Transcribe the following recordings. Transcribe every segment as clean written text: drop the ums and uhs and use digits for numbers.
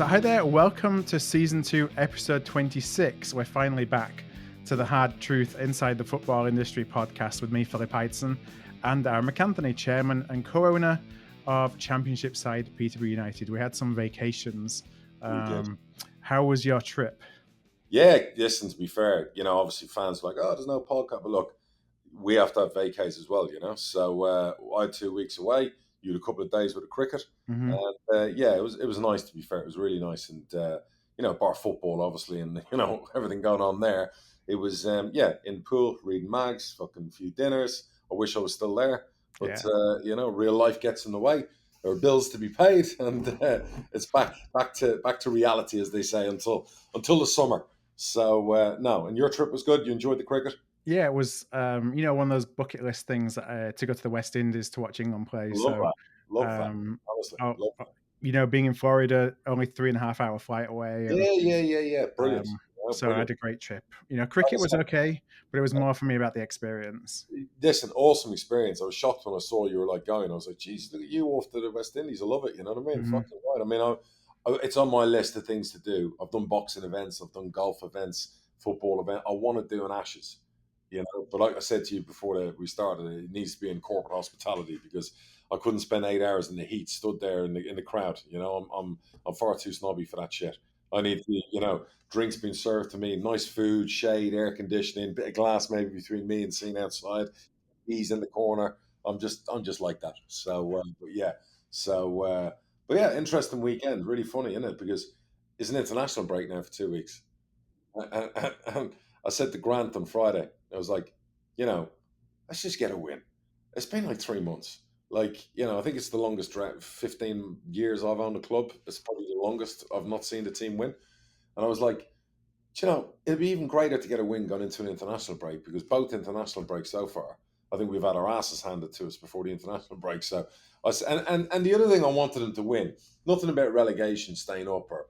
Hi there, welcome to Season 2, Episode 26. We're finally back to the Hard Truth Inside the Football Industry podcast with me, Philip Ideson, and our MacAnthony chairman and co-owner of Championship side Peterborough United. We had some vacations. How was your trip? Yeah, listen, to be fair, obviously fans are like, oh, there's no podcast. But look, we have to have vacays as well, So I had 2 weeks away. You had a couple of days with the cricket. Mm-hmm. And it was nice, to be fair. It was really nice. And, bar football, obviously, and, everything going on there. It was, in the pool, reading mags, fucking few dinners. I wish I was still there. But, real life gets in the way. There are bills to be paid. And it's back to reality, as they say, until the summer. So, no. And your trip was good? You enjoyed the cricket? Yeah, it was, one of those bucket list things to go to the West Indies to watch England play. Love that. Honestly, being in Florida, only 3.5 hour flight away. And, yeah. Brilliant. So I had a great trip. Cricket was okay, but it was more for me about the experience. Listen, awesome experience. I was shocked when I saw you were like going. I was like, geez, look at you off to the West Indies. I love it. You know what I mean? Mm-hmm. Fucking right. I mean, it's on my list of things to do. I've done boxing events. I've done golf events, football event. I want to do an Ashes. But like I said to you before we started, it needs to be in corporate hospitality because I couldn't spend 8 hours in the heat, stood there in the crowd. I'm far too snobby for that shit. I need drinks being served to me, nice food, shade, air conditioning, bit of glass maybe between me and seeing outside, ease in the corner. I'm just like that. So, interesting weekend, really funny, isn't it? Because it's an international break now for 2 weeks. And I said to Grant on Friday, I was like, let's just get a win. It's been like 3 months. I think it's the longest 15 years I've owned a club. It's probably the longest I've not seen the team win. And I was like, it'd be even greater to get a win going into an international break because both international breaks so far, I think we've had our asses handed to us before the international break. So, and the other thing I wanted them to win, nothing about relegation, staying up or,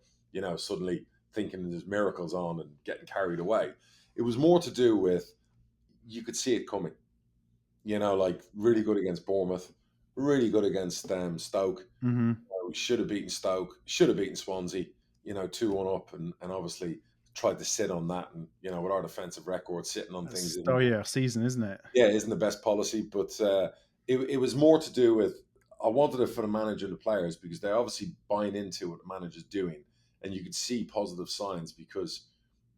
suddenly thinking there's miracles on and getting carried away. It was more to do with, you could see it coming. Really good against Bournemouth, really good against Stoke. Mm-hmm. We should have beaten Stoke, should have beaten Swansea, 2-1 up, and obviously tried to sit on that. And, with our defensive record, sitting on things. Season, isn't it? Yeah, isn't the best policy. But it was more to do with, I wanted it for the manager and the players because they're obviously buying into what the manager's doing. And you could see positive signs because,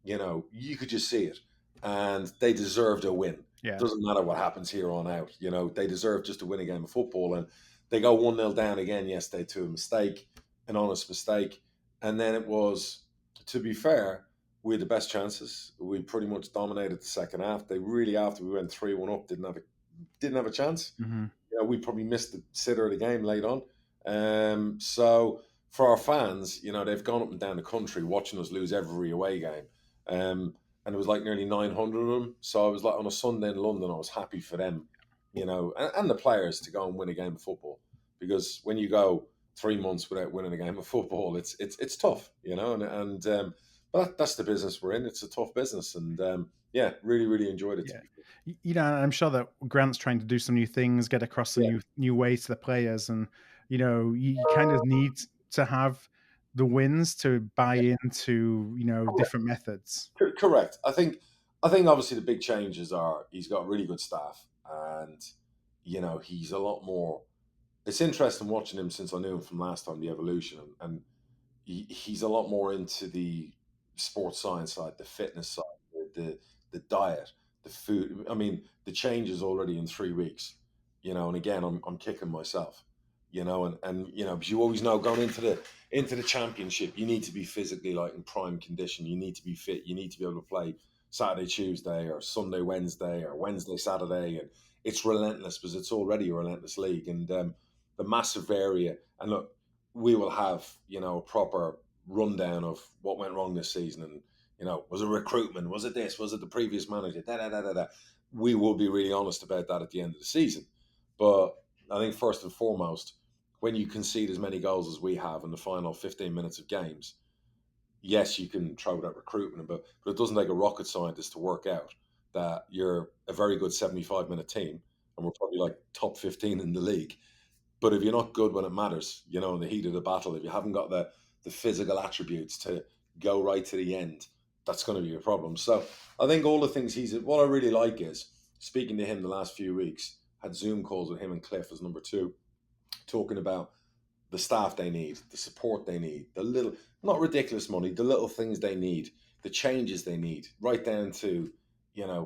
you could just see it. And they deserved a win. Yeah. It doesn't matter what happens here on out. They deserve just to win a game of football. And they go 1-0 down again yesterday to a mistake, an honest mistake. And then it was, to be fair, we had the best chances. We pretty much dominated the second half. They really, after we went 3-1 up, didn't have a chance. Mm-hmm. We probably missed the sitter of the game late on. So for our fans, they've gone up and down the country watching us lose every away game. And it was like nearly 900 of them. So I was like, on a Sunday in London, I was happy for them, and the players to go and win a game of football. Because when you go 3 months without winning a game of football, it's tough, but that's the business we're in. It's a tough business. And really, really enjoyed it. Yeah. I'm sure that Grant's trying to do some new things, get across some new ways to the players. And, you kind of need to have the wins to buy into, different methods. Correct. I think obviously the big changes are he's got really good staff and, he's a lot more. It's interesting watching him since I knew him from last time, the evolution. And he's a lot more into the sports science side, the fitness side, the diet, the food. I mean, the changes already in 3 weeks, and again, I'm kicking myself. Because you always know going into the championship, you need to be physically in prime condition. You need to be fit. You need to be able to play Saturday, Tuesday, or Sunday, Wednesday, or Wednesday, Saturday, and it's relentless because it's already a relentless league. And the massive area. And look, we will have a proper rundown of what went wrong this season. And was it recruitment? Was it this? Was it the previous manager? We will be really honest about that at the end of the season. But I think first and foremost, when you concede as many goals as we have in the final 15 minutes of games, yes, you can throw that recruitment, but it doesn't take a rocket scientist to work out that you're a very good 75-minute team, and we're probably top 15 in the league. But if you're not good when it matters, in the heat of the battle, if you haven't got the physical attributes to go right to the end, that's going to be a problem. So I think all the things what I really like is speaking to him the last few weeks, had Zoom calls with him and Cliff as number two, talking about the staff they need, the support they need, the little, not ridiculous money, the little things they need, the changes they need, right down to,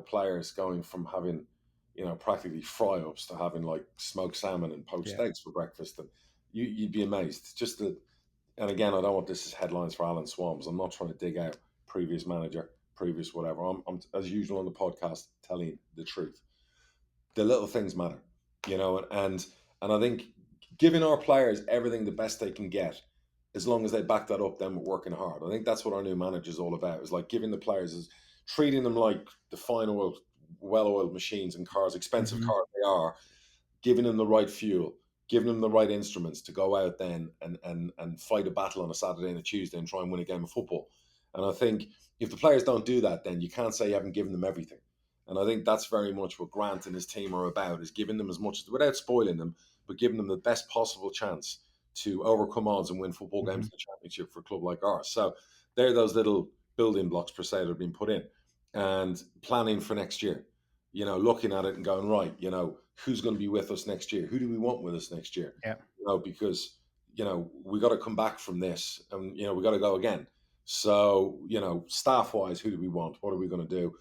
players going from having, practically fry-ups to having like smoked salmon and poached eggs for breakfast. And you'd be amazed. And again, I don't want this as headlines for Alan Swans. I'm not trying to dig out previous manager, previous whatever. I'm as usual on the podcast, telling the truth. The little things matter, and I think giving our players everything the best they can get, as long as they back that up, then we're working hard. I think that's what our new manager is all about. Is like giving the players, is treating them like the fine oiled, well-oiled machines and cars, expensive cars they are, giving them the right fuel, giving them the right instruments to go out then and fight a battle on a Saturday and a Tuesday and try and win a game of football. And I think if the players don't do that, then you can't say you haven't given them everything. And I think that's very much what Grant and his team are about, is giving them as much, without spoiling them, but giving them the best possible chance to overcome odds and win football games in the Championship for a club like ours. So they're those little building blocks, per se, that have been put in. And planning for next year, looking at it and going, right, who's going to be with us next year? Who do we want with us next year? Yeah. Because, we got to come back from this and, we got to go again. So, staff-wise, who do we want? What are we going to do?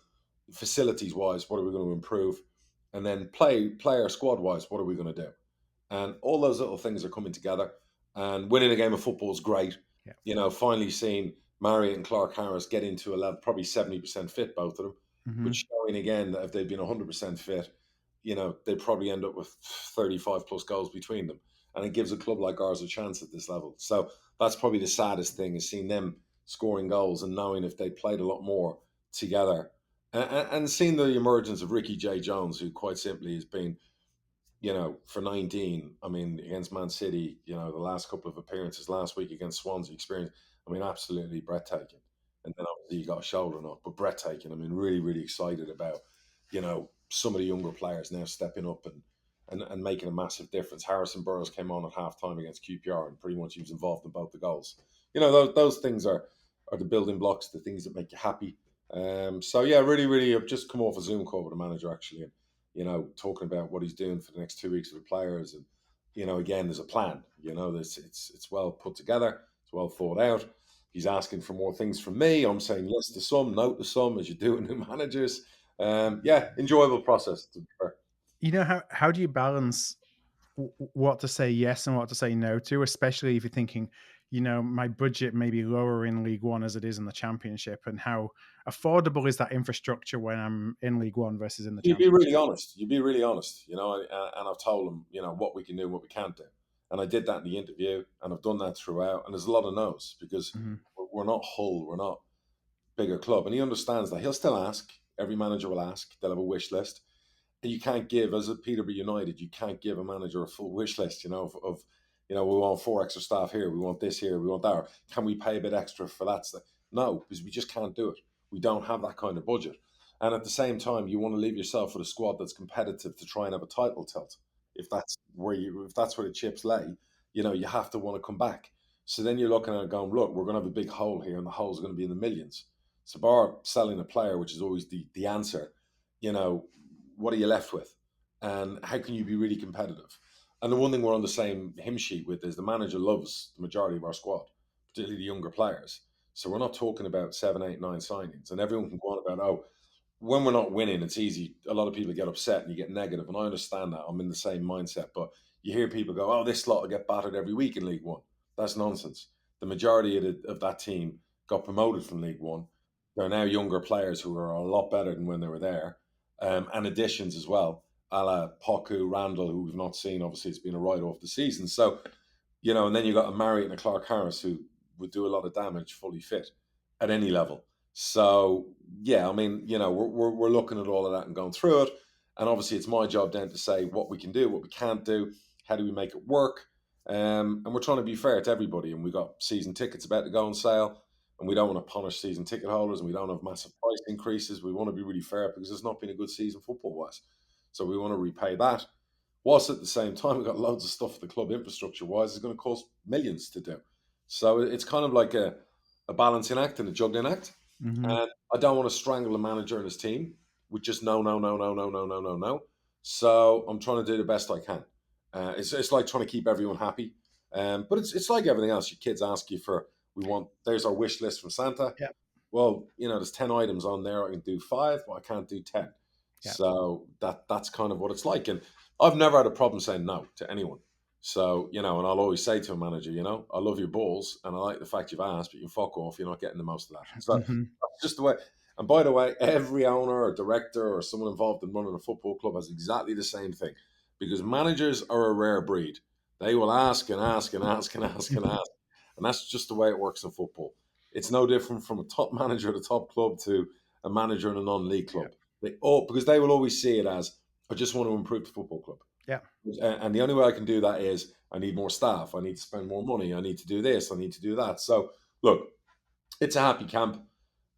Facilities-wise, what are we going to improve? And then player squad-wise, what are we going to do? And all those little things are coming together. And winning a game of football is great. Yeah. Finally seeing Marriott and Clark Harris get into a level, probably 70% fit, both of them. But showing again that if they'd been 100% fit, they'd probably end up with 35 plus goals between them. And it gives a club like ours a chance at this level. So that's probably the saddest thing, is seeing them scoring goals and knowing if they played a lot more together. And seeing the emergence of Ricky J. Jones, who quite simply has been, for 19, against Man City, the last couple of appearances, last week against Swansea, experience, absolutely breathtaking. And then obviously you got a shoulder knock, but breathtaking. Really, really excited about, some of the younger players now stepping up and making a massive difference. Harrison Burrows came on at half-time against QPR and pretty much he was involved in both the goals. Those things are the building blocks, the things that make you happy. So yeah, really, really, I've just come off a Zoom call with the manager actually, and talking about what he's doing for the next 2 weeks with the players, and again, there's a plan. It's well put together, it's well thought out. He's asking for more things from me. I'm saying yes to some, no to some, as you do with new managers. Yeah, enjoyable process, to be fair. How do you balance what to say yes and what to say no to, especially if you're thinking, my budget may be lower in League One as it is in the Championship, and how affordable is that infrastructure when I'm in League One versus in the You'd Championship? You'd be really honest, and I've told them, what we can do and what we can't do. And I did that in the interview, and I've done that throughout. And there's a lot of no's, because we're not Hull, we're not bigger club. And he understands that. He'll still ask. Every manager will ask. They'll have a wish list. And you can't give, as a Peterborough United, you can't give a manager a full wish list, of we want 4 extra staff here, we want this here, we want that. Can we pay a bit extra for that stuff? No, because we just can't do it. We don't have that kind of budget. And at the same time, you want to leave yourself with a squad that's competitive to try and have a title tilt. If that's where the chips lay, you have to want to come back. So then you're looking at it going, look, we're going to have a big hole here, and the hole's going to be in the millions. So bar selling a player, which is always the answer, what are you left with? And how can you be really competitive? And the one thing we're on the same hymn sheet with is the manager loves the majority of our squad, particularly the younger players. So we're not talking about 7, 8, 9 signings. And everyone can go on about, when we're not winning, it's easy. A lot of people get upset and you get negative. And I understand that. I'm in the same mindset. But you hear people go, this lot will get battered every week in League One. That's nonsense. The majority of that team got promoted from League One. They're now younger players who are a lot better than when they were there. And additions as well, a la Poku, Randall, who we've not seen. Obviously, it's been a write-off the season. So, and then you got a Marriott and a Clark Harris who would do a lot of damage fully fit at any level. So, yeah, we're looking at all of that and going through it. And obviously, it's my job then to say what we can do, what we can't do, how do we make it work. And we're trying to be fair to everybody. And we got season tickets about to go on sale. And we don't want to punish season ticket holders, and we don't have massive price increases. We want to be really fair because it's not been a good season football-wise. So we want to repay that. Whilst at the same time, we've got loads of stuff at the club infrastructure-wise. It's going to cost millions to do. So it's kind of like a balancing act and a juggling act. Hmm. And I don't want to strangle the manager and his team with just no, no, no, no, no, no, no, no, no. So I'm trying to do the best I can. It's like trying to keep everyone happy. But it's like everything else. Your kids ask you for, there's our wish list from Santa. Yeah. Well, there's 10 items on there. I can do 5, but I can't do 10. Yeah. So that's kind of what it's like. And I've never had a problem saying no to anyone. So, and I'll always say to a manager, I love your balls and I like the fact you've asked, but you fuck off. You're not getting the most of that. So Hmm. that's just the way. And by the way, every owner or director or someone involved in running a football club has exactly the same thing, because managers are a rare breed. They will ask and ask and ask and ask and ask. And that's just the way it works in football. It's no different from a top manager at a top club to a manager in a non-league Yeah. club. Because they will always see it as, I just want to improve the football club. Yeah. And the only way I can do that is I need more staff. I need to spend more money. I need to do this. I need to do that. So, look, it's a happy camp.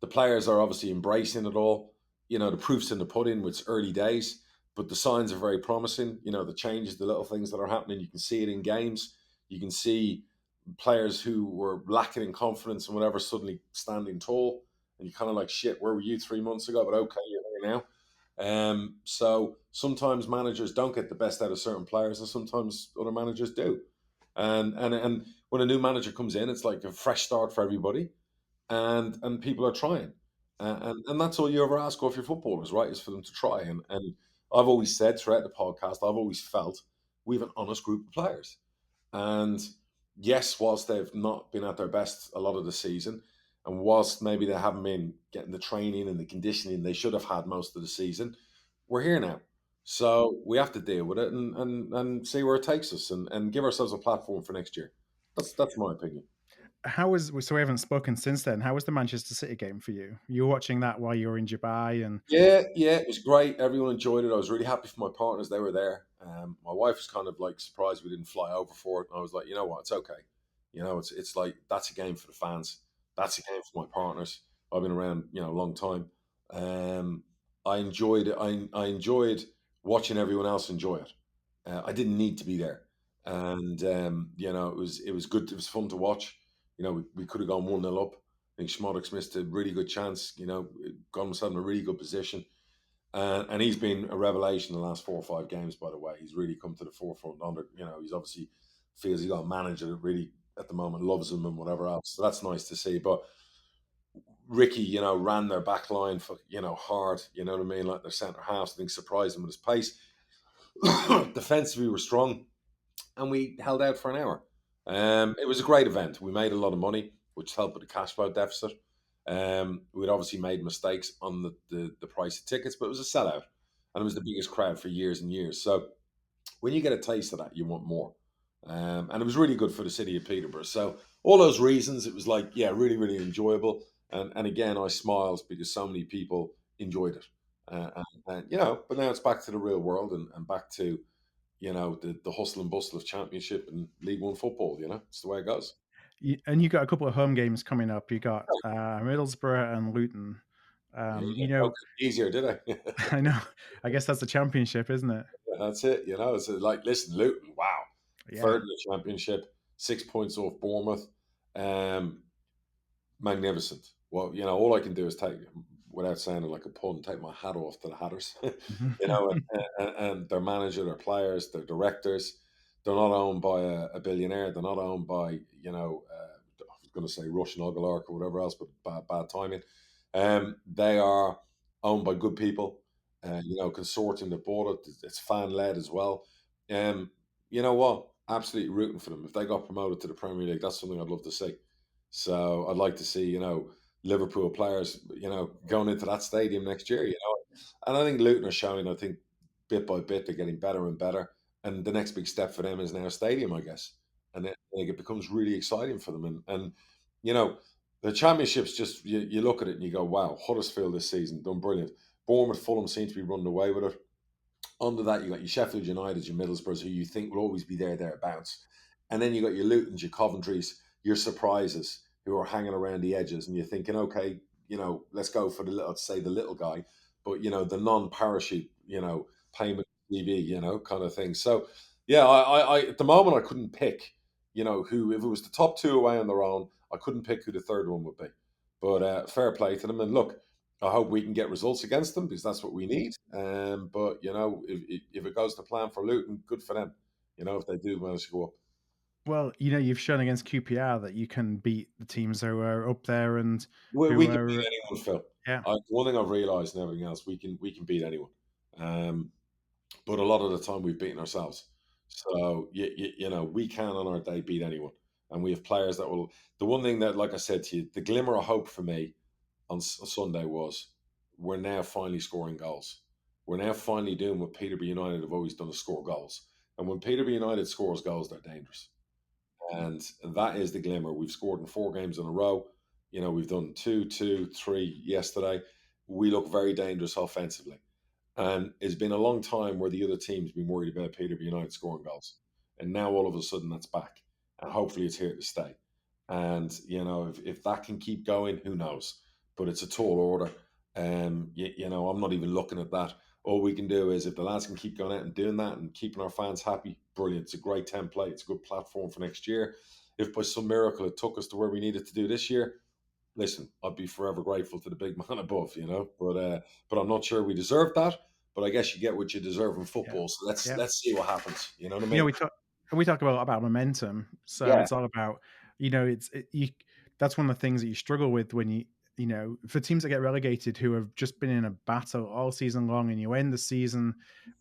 The players are obviously embracing it all. The proof's in the pudding, with early days, but the signs are very promising. The changes, the little things that are happening, you can see it in games. You can see players who were lacking in confidence and whatever suddenly standing tall. And you're kind of like, shit, where were you 3 months ago? But okay, you're here now. So sometimes managers don't get the best out of certain players, and sometimes other managers do. And when a new manager comes in, it's like a fresh start for everybody, and people are trying, and that's all you ever ask of your footballers, right? Is for them to try. And I've always said throughout the podcast, I've always felt we have an honest group of players, and yes, whilst they've not been at their best a lot of the season, and whilst maybe they haven't been getting the training and the conditioning they should have had most of the season, we're here now. So we have to deal with it, and see where it takes us, and give ourselves a platform for next year. That's my opinion. So we haven't spoken since then. How was the Manchester City game for you? You were watching that while you were in Dubai, and Yeah, it was great. Everyone enjoyed it. I was really happy for my partners; they were there. My wife was kind of like surprised we didn't fly over for it. I was like, you know what, it's okay. It's like, that's a game for the fans. That's a game for my partners. I've been around, a long time. Um, I enjoyed it. I enjoyed watching everyone else enjoy it. I didn't need to be there, and it was good. It was fun to watch. We could have gone 1-0 up. I think Schmodix missed a really good chance. Got himself in a really good position, and he's been a revelation in the last 4 or 5 games. By the way, he's really come to the forefront. He's obviously feels he got a manager that really at the moment loves him and whatever else. So that's nice to see. But Ricky, ran their back line for hard. You know what I mean? Like their centre halves, I think surprised him with his pace. Defensively, we were strong, and we held out for an hour. It was a great event. We made a lot of money, which helped with the cash flow deficit. We'd obviously made mistakes on the price of tickets, but it was a sellout, and it was the biggest crowd for years and years. So when you get a taste of that, you want more. And it was really good for the city of Peterborough. So all those reasons, it was like, yeah, really, really enjoyable. And again, I smiled because so many people enjoyed it. But now it's back to the real world, and back to the hustle and bustle of Championship and League One football. It's the way it goes. you got a couple of home games coming up. You got Middlesbrough and Luton. Yeah, You okay. know, Easier, did I? I know. I guess that's the Championship, isn't it? That's it. It's like, listen, Luton, wow, Yeah. third in the Championship, 6 points off Bournemouth. Um, Magnificent. Well, all I can do is take, without sounding like a pun, take my hat off to the Hatters. And their manager, their players, their directors. They're not owned by a billionaire. They're not owned by, I was going to say Russian oligarch or whatever else, but bad timing. They are owned by good people. Consortium that bought it. It's fan led as well. You know what? Absolutely rooting for them. If they got promoted to the Premier League, that's something I'd love to see. So I'd like to see, Liverpool players, going into that stadium next year. And I think Luton are showing, I think, bit by bit, they're getting better and better. And the next big step for them is now a stadium, I guess. And it becomes really exciting for them. And you know, the championships, just, you look at it and you go, wow, Huddersfield this season, done brilliant. Bournemouth, Fulham seem to be running away with it. Under that, you got your Sheffield United, your Middlesbroughs, who you think will always be thereabouts. And then you got your Lutons, your Coventries, your surprises, who are hanging around the edges. And you're thinking, okay, let's go for the little guy, but, the non parachute, payment TV, kind of thing. So, yeah, I at the moment, I couldn't pick, who, if it was the top two away on their own, I couldn't pick who the third one would be. But fair play to them. And look, I hope we can get results against them because that's what we need. But, if it goes to plan for Luton, good for them, if they do manage to go up. Well, you've shown against QPR that you can beat the teams who are up there and We who can beat are, anyone, Phil. yeah. One thing I've realised and everything else, we can beat anyone. But a lot of the time we've beaten ourselves. So, we can on our day beat anyone. And we have players that will. The one thing that, like I said to you, the glimmer of hope for me on Sunday was we're now finally scoring goals. We're now finally doing what Peterborough United have always done, to score goals. And when Peterborough United scores goals, they're dangerous. And that is the glimmer. We've scored in 4 games in a row. We've done 2, 2, 3 yesterday. We look very dangerous offensively. And it's been a long time where the other team's been worried about Peterborough United scoring goals. And now all of a sudden that's back. And hopefully it's here to stay. And, if that can keep going, who knows? But it's a tall order. I'm not even looking at that. All we can do is, if the lads can keep going out and doing that and keeping our fans happy, brilliant. It's a great template. It's a good platform for next year. If by some miracle it took us to where we needed to do this year, listen, I'd be forever grateful to the big man above, But I'm not sure we deserve that. But I guess you get what you deserve in football. Yeah. So let's see what happens. You know what I mean? We talk about momentum. So Yeah. it's all about, that's one of the things that you struggle with when for teams that get relegated who have just been in a battle all season long, and you end the season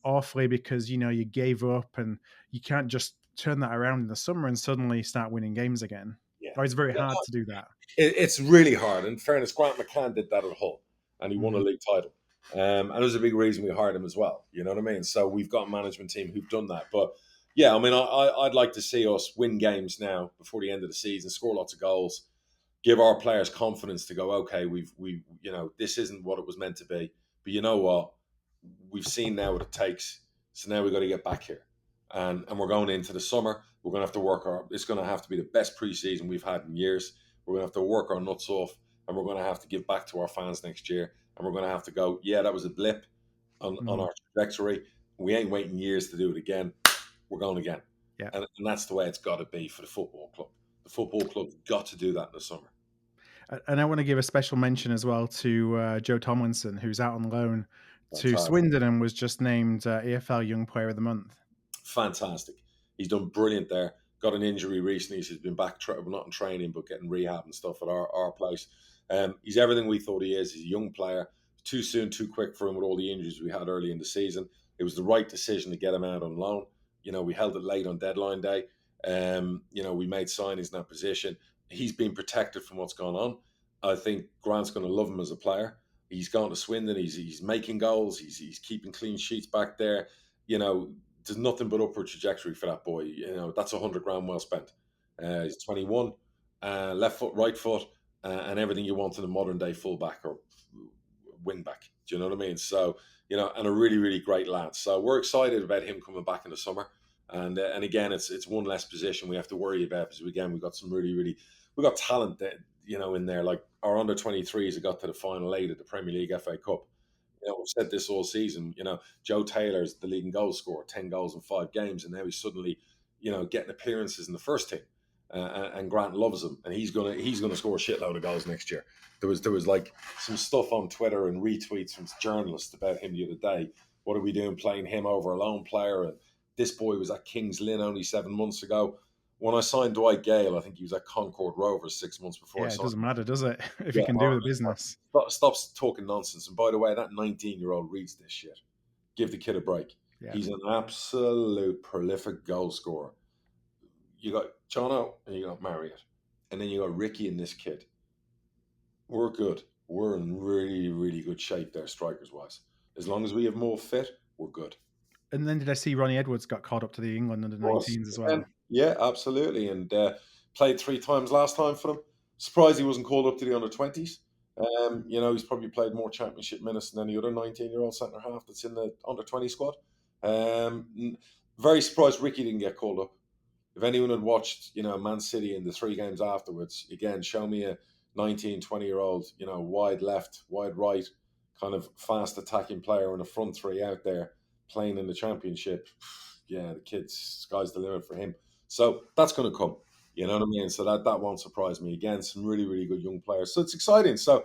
awfully because you gave up, and you can't just turn that around in the summer and suddenly start winning games again. Yeah. Or it's very hard to do that. It's really hard. In fairness, Grant McCann did that at Hull, and he won a league title. And there's a big reason we hired him as well. You know what I mean? So we've got a management team who've done that. But yeah, I mean, I'd like to see us win games now before the end of the season, score lots of goals, give our players confidence to go, okay, we this isn't what it was meant to be. But you know what? We've seen now what it takes. So now we've got to get back here. And we're going into the summer. We're going to have to work it's going to have to be the best preseason we've had in years. We're going to have to work our nuts off, and we're going to have to give back to our fans next year. And we're going to have to go, yeah, that was a blip on our trajectory. We ain't waiting years to do it again. We're going again. Yeah. And that's the way it's got to be for the football club. The football club's got to do that in the summer. And I want to give a special mention as well to Joe Tomlinson, who's out on loan to Swindon and was just named EFL Young Player of the Month. Fantastic. He's done brilliant there. Got an injury recently. He's been back, not in training, but getting rehab and stuff at our place. He's everything we thought he is. He's a young player. Too soon, too quick for him with all the injuries we had early in the season. It was the right decision to get him out on loan. We held it late on deadline day. We made signings in that position. He's been protected from what's gone on. I think Grant's going to love him as a player. He's gone to Swindon. He's making goals. He's keeping clean sheets back there. There's nothing but upward trajectory for that boy. That's $100,000 well spent. He's 21, left foot, right foot, and everything you want in a modern day fullback or wing back. Do you know what I mean? So, and a really, really great lad. So we're excited about him coming back in the summer. And again, it's one less position we have to worry about because again, we've got some we got talent that, in there. Like our under 23s have got to the final 8 of the Premier League FA Cup. We've said this all season. Joe Taylor's the leading goal scorer, 10 goals in 5 games, and now he's suddenly, getting appearances in the first team. And Grant loves him, and he's gonna score a shitload of goals next year. There was like some stuff on Twitter and retweets from journalists about him the other day. What are we doing playing him over a lone player? And this boy was at Kings Lynn only 7 months ago. When I signed Dwight Gale, I think he was at Concord Rovers 6 months before. Yeah, it doesn't matter, does it? If you can do the business. Stop talking nonsense. And by the way, that 19-year-old reads this shit. Give the kid a break. Yeah. He's an absolute prolific goal scorer. You got Jono and you got Marriott. And then you got Ricky and this kid. We're good. We're in really, really good shape there, strikers-wise. As long as we have more fit, we're good. And then did I see Ronnie Edwards got called up to the England under 19s as well? Yeah, absolutely. And played 3 times last time for them. Surprised he wasn't called up to the under 20s. He's probably played more championship minutes than any other 19-year-old centre half that's in the under 20 squad. Very surprised Ricky didn't get called up. If anyone had watched, Man City in the 3 games afterwards, again, show me a 19, 20-year-old, wide left, wide right, kind of fast attacking player in a front 3 out there playing in the championship. Yeah, the kid's sky's the limit for him. So that's going to come. You know what I mean? So that won't surprise me. Again, some really, really good young players. So it's exciting. So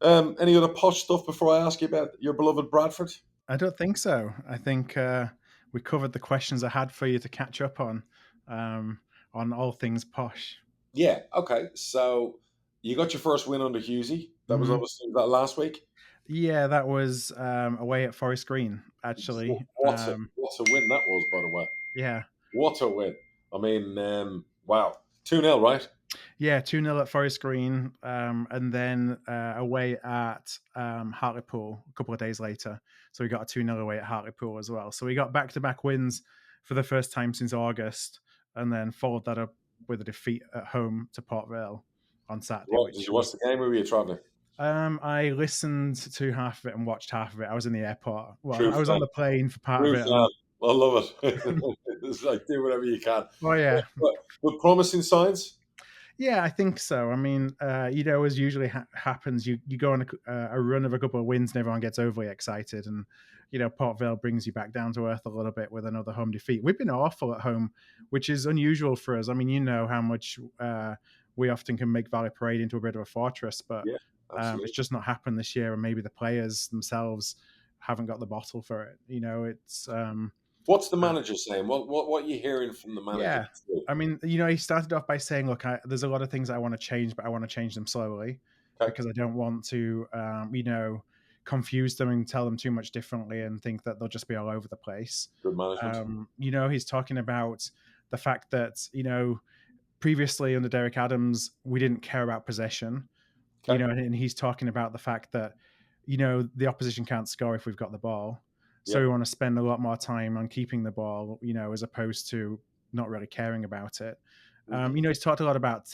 any other posh stuff before I ask you about your beloved Bradford? I don't think so. I think we covered the questions I had for you to catch up um, on all things posh. Yeah. Okay. So you got your first win under Hughesy. That was Hmm. obviously that last week. Yeah, that was away at Forest Green, actually. What a win that was, by the way. Yeah. What a win. I mean, wow. 2-0, right? Yeah, 2-0 at Forest Green, and then away at Hartlepool a couple of days later. So we got a 2-0 away at Hartlepool as well. So we got back-to-back wins for the first time since August, and then followed that up with a defeat at home to Port Vale on Saturday, What, did which you watch was... the game or were you traveling? I listened to half of it and watched half of it. I was in the airport. Well, True I was on fan. the plane for part of True it. fan. And I love it. It's like do whatever you can. oh yeah, But promising signs? yeah, I think so. I mean, as usually happens, you go on a run of a couple of wins and everyone gets overly excited, and Port Vale brings you back down to earth a little bit with another home defeat. We've been awful at home, which is unusual for us. I mean, you know how much we often can make Valley Parade into a bit of a fortress, but Yeah, it's absolutely. just not happened this year, and maybe the players themselves haven't got the bottle for it. It's What's the manager saying? What are you hearing from the manager? yeah. I mean, he started off by saying, "Look, there's a lot of things I want to change, but I want to change them slowly Okay, because I don't want to, confuse them and tell them too much differently and think that they'll just be all over the place." good management. He's talking about the fact that previously under Derek Adams, we didn't care about possession. Okay, And he's talking about the fact that the opposition can't score if we've got the ball, so we yep. want to spend a lot more time on keeping the ball, as opposed to not really caring about it. Hmm. He's talked a lot about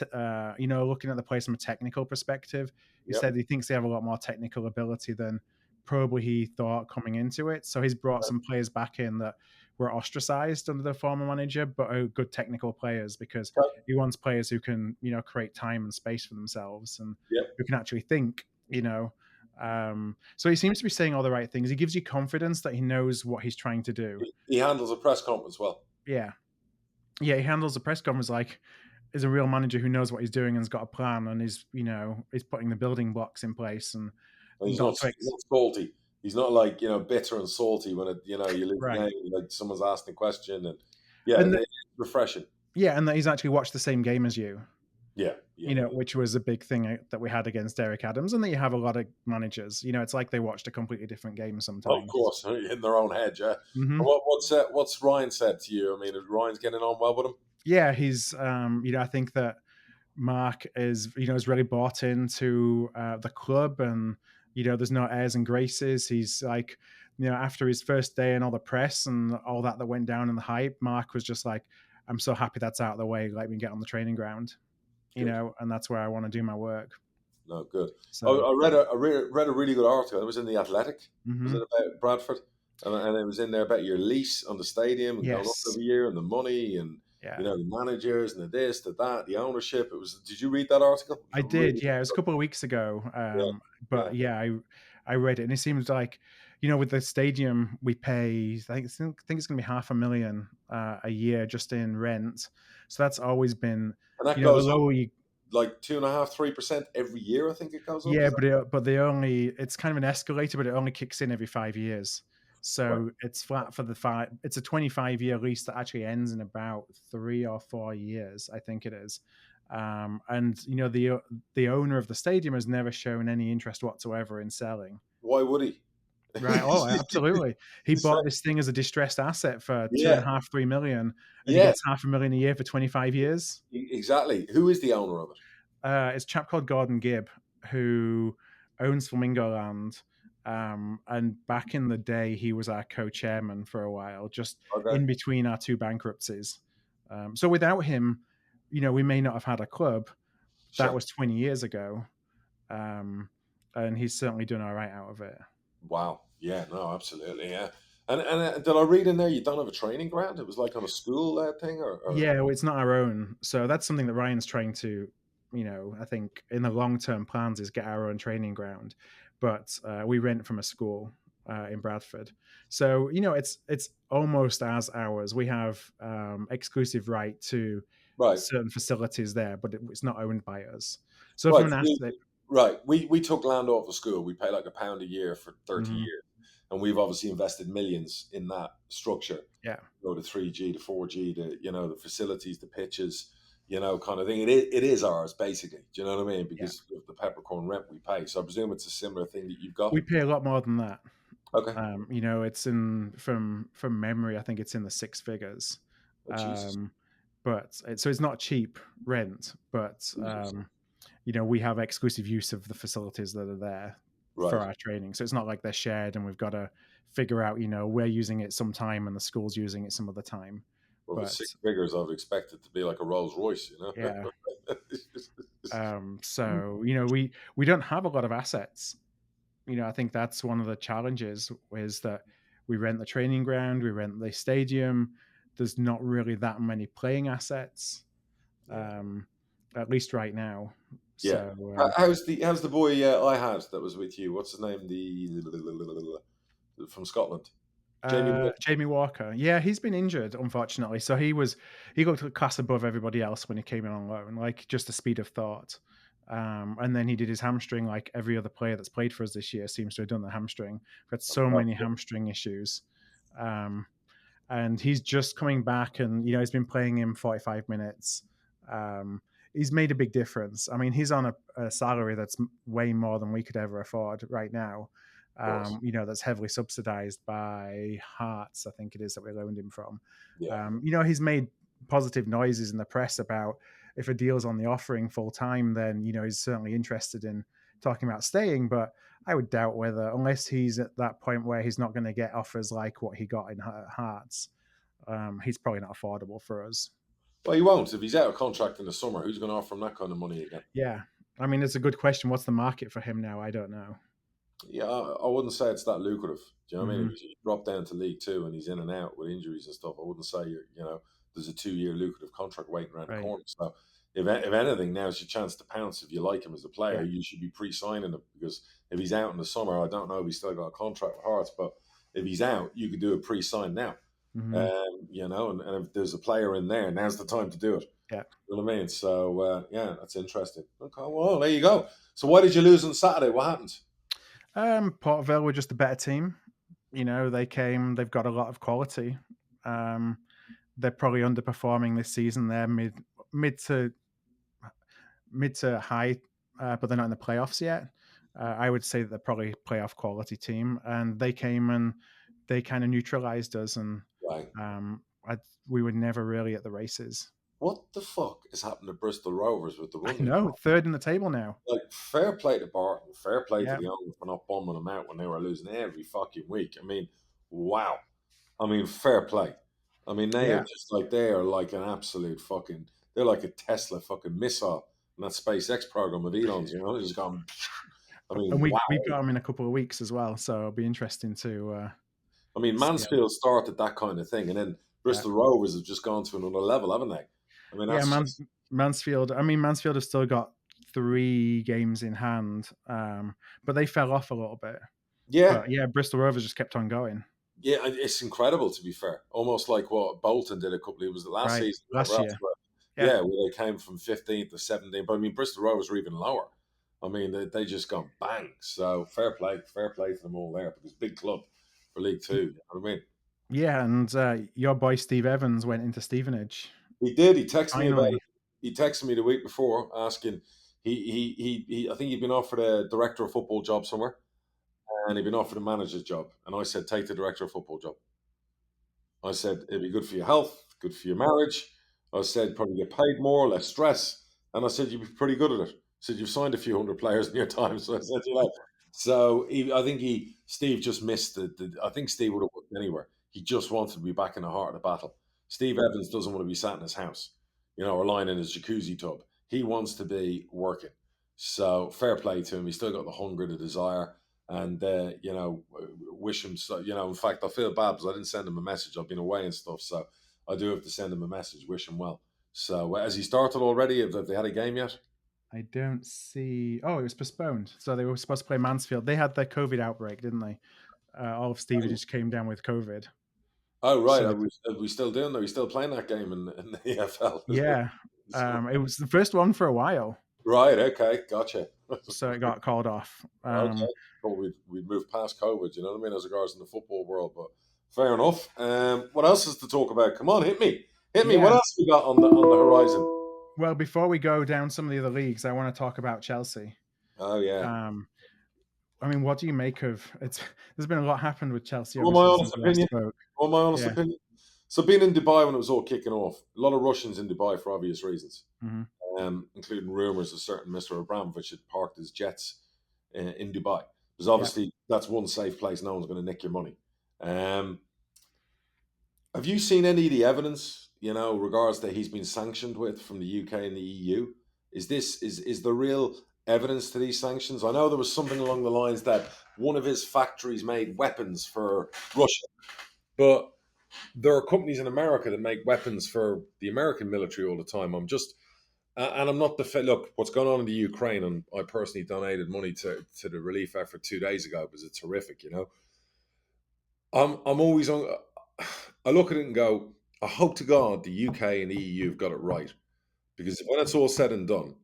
looking at the play from a technical perspective. He Yep. said he thinks they have a lot more technical ability than probably he thought coming into it. So he's brought some players back in that were ostracized under the former manager, but are good technical players because Okay, he wants players who can, create time and space for themselves and yep. who can actually think. So he seems to be saying all the right things. He gives you confidence that he knows what he's trying to do. He handles a press conference well. Yeah. Yeah, he handles the press conference like is a real manager who knows what he's doing and's got a plan and is putting the building blocks in place and And he's got not to he's not salty. He's not like bitter and salty when you lose the right. game. Like someone's asking a question, and yeah, And it's refreshing. and that he's actually watched the same game as you. Yeah, yeah, yeah. Which was a big thing that we had against Derek Adams, and that you have a lot of managers. It's like they watched a completely different game Of sometimes. course, in their own head. Yeah. Hmm. What's Ryan said to you? I mean, is Ryan's getting on well with him? Yeah, he's I think that Mark is really bought into the club, and there's no airs and graces. He's like, after his first day and all the press and all that went down in the hype, Mark was just like, "I'm so happy that's out of the way. Let me get on the training ground, Good. and that's where I want to do my work." No, good. So, I read a really good article. It was in the Athletic. Was mhm. it about Bradford? And it was in there about your lease on the stadium and going up Yes, every year and the money and yeah. the managers and the this, the that, the ownership. It was. Did you read that article? It was I a really did, yeah. It was a couple of weeks ago, yeah, yeah. but yeah, I read it, and it seems like, with the stadium, we pay. I think it's going to be 500,000 a year just in rent. So that's always been, And that the goes up lower you. like 2.5, 3% every year. I think it goes up. Yeah, Is but they only. It's kind of an escalator, but it only kicks in every 5 years. that right? So it's flat for the five. It's a 25-year lease that actually ends in about 3 or 4 years, I think it is. And the owner of the stadium has never shown any interest whatsoever in selling. Why would he? Right. Oh, absolutely. He So, bought this thing as a distressed asset for two and yeah, a half, 3 million, and he yeah, gets 500,000 a year for 25 years. exactly. Who is the owner of it? It's a chap called Gordon Gibb who owns Flamingo Land. And back in the day, he was our co-chairman for a while, just Okay, in between our two bankruptcies. So without him, we may not have had a club. That sure. was 20 years ago. Um, and he's certainly done all right out of it. Wow. Yeah. No. Absolutely. Yeah. And did I read in there you don't have a training ground? It was like on a school thing, or Yeah, well, it's not our own. So that's something that Ryan's trying to, I think in the long term plans is get our own training ground. But we rent from a school in Bradford. So, it's almost as ours. We have exclusive right to Right. certain facilities there, but it's not owned by us. So from Right. an asset, We took land off of school. We pay like £1 a year for 30 mhm, years. And we've obviously invested millions in that structure. yeah, The 3G, the 4G, the facilities, the pitches, kind of thing. It is ours basically. Do you know what I mean? yeah, Because of the peppercorn rent we pay. So I presume it's a similar thing that you've got. we pay a lot more than that. Okay. It's in from memory. I think it's in the six figures. Oh, Jesus. But so it's not cheap rent, but Jesus. we have exclusive use of the facilities that are there for Right. our training. So it's not like they're shared and we've got to figure out, we're using it some time and the school's using it some other time. Well, for But six figures, I would expect it to be like a Rolls Royce. yeah, so we don't have a lot of assets. I think that's one of the challenges is that we rent the training ground, we rent the stadium. There's not really that many playing assets, Yeah. at least right now. Yeah. So How's the boy I had that was with you? What's his name? From Scotland, Jamie Moore. Jamie Walker, yeah, he's been injured unfortunately. So he looked a class above everybody else when he came in on loan, like just the speed of thought. And then he did his hamstring, like every other player that's played for us this year seems to have done the hamstring. We've had so many hamstring issues. Um, and he's just coming back and he's been playing him 45 minutes. um, he's made a big difference. I mean, he's on a salary that's way more than we could ever afford right now. Of course. That's heavily subsidized by Hearts, I think it is, that we loaned him from. Yeah. He's made positive noises in the press about if a deal's on the offering full time, then he's certainly interested in talking about staying. But I would doubt whether, unless he's at that point where he's not going to get offers like what he got in Hearts, he's probably not affordable for us. Well, he won't. If he's out of contract in the summer, who's going to offer him that kind of money again? Yeah. I mean, it's a good question. What's the market for him now? I don't know. Yeah, I wouldn't say it's that lucrative. Do you know what I mean? Mm-hmm. If he's dropped down to League Two and he's in and out with injuries and stuff, I wouldn't say there's a 2 year lucrative contract waiting around the Right. corner. So if anything, now's your chance to pounce. If you like him as a player, Yeah. you should be pre-signing him, because if he's out in the summer, I don't know if he's still got a contract with Hearts, but if he's out, you could do a pre-sign now. Mm-hmm. And if there's a player in there, now's the time to do it. Yeah. You know what I mean? So yeah, that's interesting. Okay, well, there you go. So why did you lose on Saturday? What happened? Port Vale were just a better team. They've got a lot of quality. They're probably underperforming this season. They're mid to high, but they're not in the playoffs yet. I would say that they're probably a playoff quality team, and they came and they kind of neutralized us, and Right. we were never really at the races. What the fuck has happened to Bristol Rovers with the I run they've know, got? third in the table now. Like, fair play to Barton, fair play to Yeah, the owner for not bombing them out when they were losing every fucking week. I mean, wow. I mean, fair play. I mean, they are yeah. just like, they are like an absolute fucking, they're like a Tesla fucking missile in that SpaceX program of Elon's, they're just gone. I mean, And wow. we've got them in a couple of weeks as well, so it'll be interesting to I mean, see how. Mansfield started that kind of thing, and then Yeah, Bristol Rovers have just gone to another level, haven't they? I mean, yeah. that's just, Mansfield. I mean, Mansfield have still got 3 games in hand, but they fell off a little bit. yeah. But yeah, Bristol Rovers just kept on going. Yeah, it's incredible, to be fair. Almost like what Bolton did it was the last Right, season, last whatever year. else, but Yeah, yeah, where they came from 15th to 17th. But I mean, Bristol Rovers were even lower. I mean, they just gone bang. So fair play to them all there, because big club for League Two. You know what I mean? yeah. And your boy Steve Evans went into Stevenage He did. He texted me about finally. it. He texted me the week before asking. I think he'd been offered a director of football job somewhere, and he'd been offered a manager's job. And I said, take the director of football job. I said, it'd be good for your health, good for your marriage. I said, probably get paid more, less stress. And I said, you'd be pretty good at it. I said, you've signed a few hundred players in your time. So I said, So I think Steve just missed I think Steve would have worked anywhere. He just wanted to be back in the heart of the battle. Steve Evans doesn't want to be sat in his house, or lying in his jacuzzi tub. He wants to be working. So fair play to him. He's still got the hunger, the desire, and wish him. So, in fact, I feel bad because I didn't send him a message. I've been away and stuff, so I do have to send him a message. Wish him well. So has he started already? Have they had a game yet? I don't see. Oh, it was postponed. So they were supposed to play Mansfield. They had their COVID outbreak, didn't they? All of Stevenage came down with COVID. Oh, right. So Are we still doing that? Are we still playing that game in the EFL? yeah, it was the first one for a while, Right. Okay. Gotcha. so it got called off. Okay. But we'd moved past COVID, you know what I mean, as regards in the football world. But fair enough. What else is to talk about? Come on, hit me. Hit me. What Yeah. else we got on the horizon? Well, before we go down some of the other leagues, I want to talk about Chelsea. Oh yeah. Um, I mean, what do you make of it? There's been a lot happened with Chelsea, Well, my obviously, since honest we last opinion. spoke. Well, my honest Yeah. opinion. So being in Dubai when it was all kicking off, a lot of Russians in Dubai for obvious reasons, Hmm. including rumours a certain Mr. Abramovich had parked his jets in Dubai. Because Yeah. obviously that's one safe place. No one's going to nick your money. Um, have you seen any of the evidence, regards that he's been sanctioned with from the UK and the EU? Is the real evidence to these sanctions? I know there was something along the lines that one of his factories made weapons for Russia, but there are companies in America that make weapons for the American military all the time. And I'm not look, what's going on in the Ukraine, and I personally donated money to the relief effort 2 days ago because it's horrific. I'm always on. I look at it and go, I hope to God the UK and the EU have got it right, because when it's all said and done,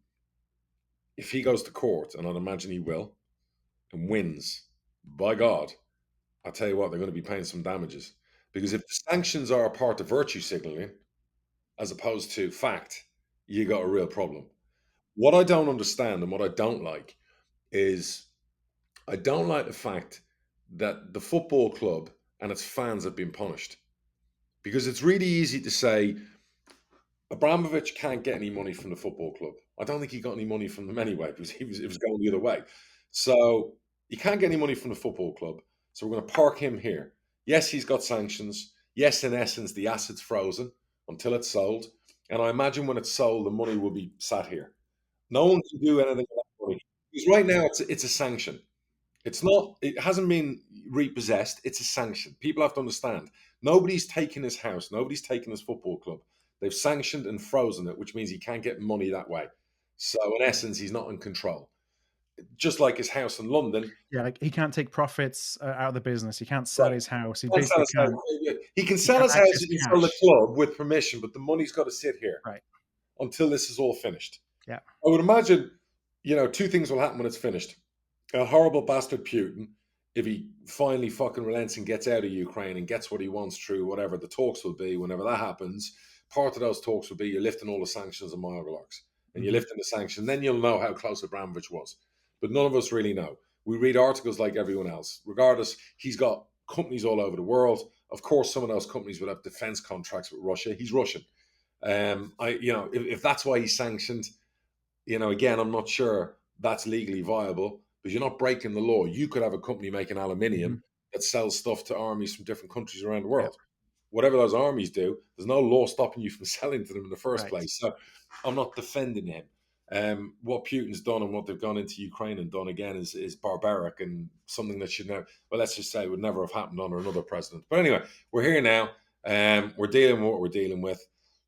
if he goes to court, and I'd imagine he will, and wins, by God, I tell you what, they're going to be paying some damages. Because if the sanctions are a part of virtue signaling, as opposed to fact, you got a real problem. What I don't understand and what I don't like is I don't like the fact that the football club and its fans have been punished. Because it's really easy to say Abramovich can't get any money from the football club. I don't think he got any money from them anyway because it was going the other way. So he can't get any money from the football club. So we're going to park him here. Yes, he's got sanctions. Yes, in essence, the asset's frozen until it's sold. And I imagine when it's sold, the money will be sat here. No one can do anything with that money. Because right now it's a sanction. It's not, it hasn't been repossessed. It's a sanction. People have to understand. Nobody's taken his house. Nobody's taken his football club. They've sanctioned and frozen it, which means he can't get money that way. So in essence, he's not in control. Just like his house in London. Yeah, like he can't take profits out of the business. He can't sell his house. He Can't sell basically his house. can't. He can He sell can't his house, access he can sell the cash. club with permission, but the money's got to sit here Right. until this is all finished. Yeah. I would imagine, two things will happen when it's finished. A horrible bastard Putin, if he finally fucking relents and gets out of Ukraine and gets what he wants through whatever the talks will be, whenever that happens, part of those talks will be you're lifting all the sanctions on my oligarchs. And you're lifting the sanction, then you'll know how close Abramovich was. But none of us really know. We read articles like everyone else. Regardless, he's got companies all over the world. Of course, some of those companies will have defense contracts with Russia. He's Russian. If that's why he's sanctioned, again, I'm not sure that's legally viable because you're not breaking the law. You could have a company making aluminium that sells stuff to armies from different countries around the Yeah. world. Whatever those armies do, there's no law stopping you from selling to them in the first Right. place. So I'm not defending him. What Putin's done and what they've gone into Ukraine and done again is barbaric and something that should never, well, let's just say would never have happened under another president. But anyway, we're here now. We're dealing with what we're dealing with.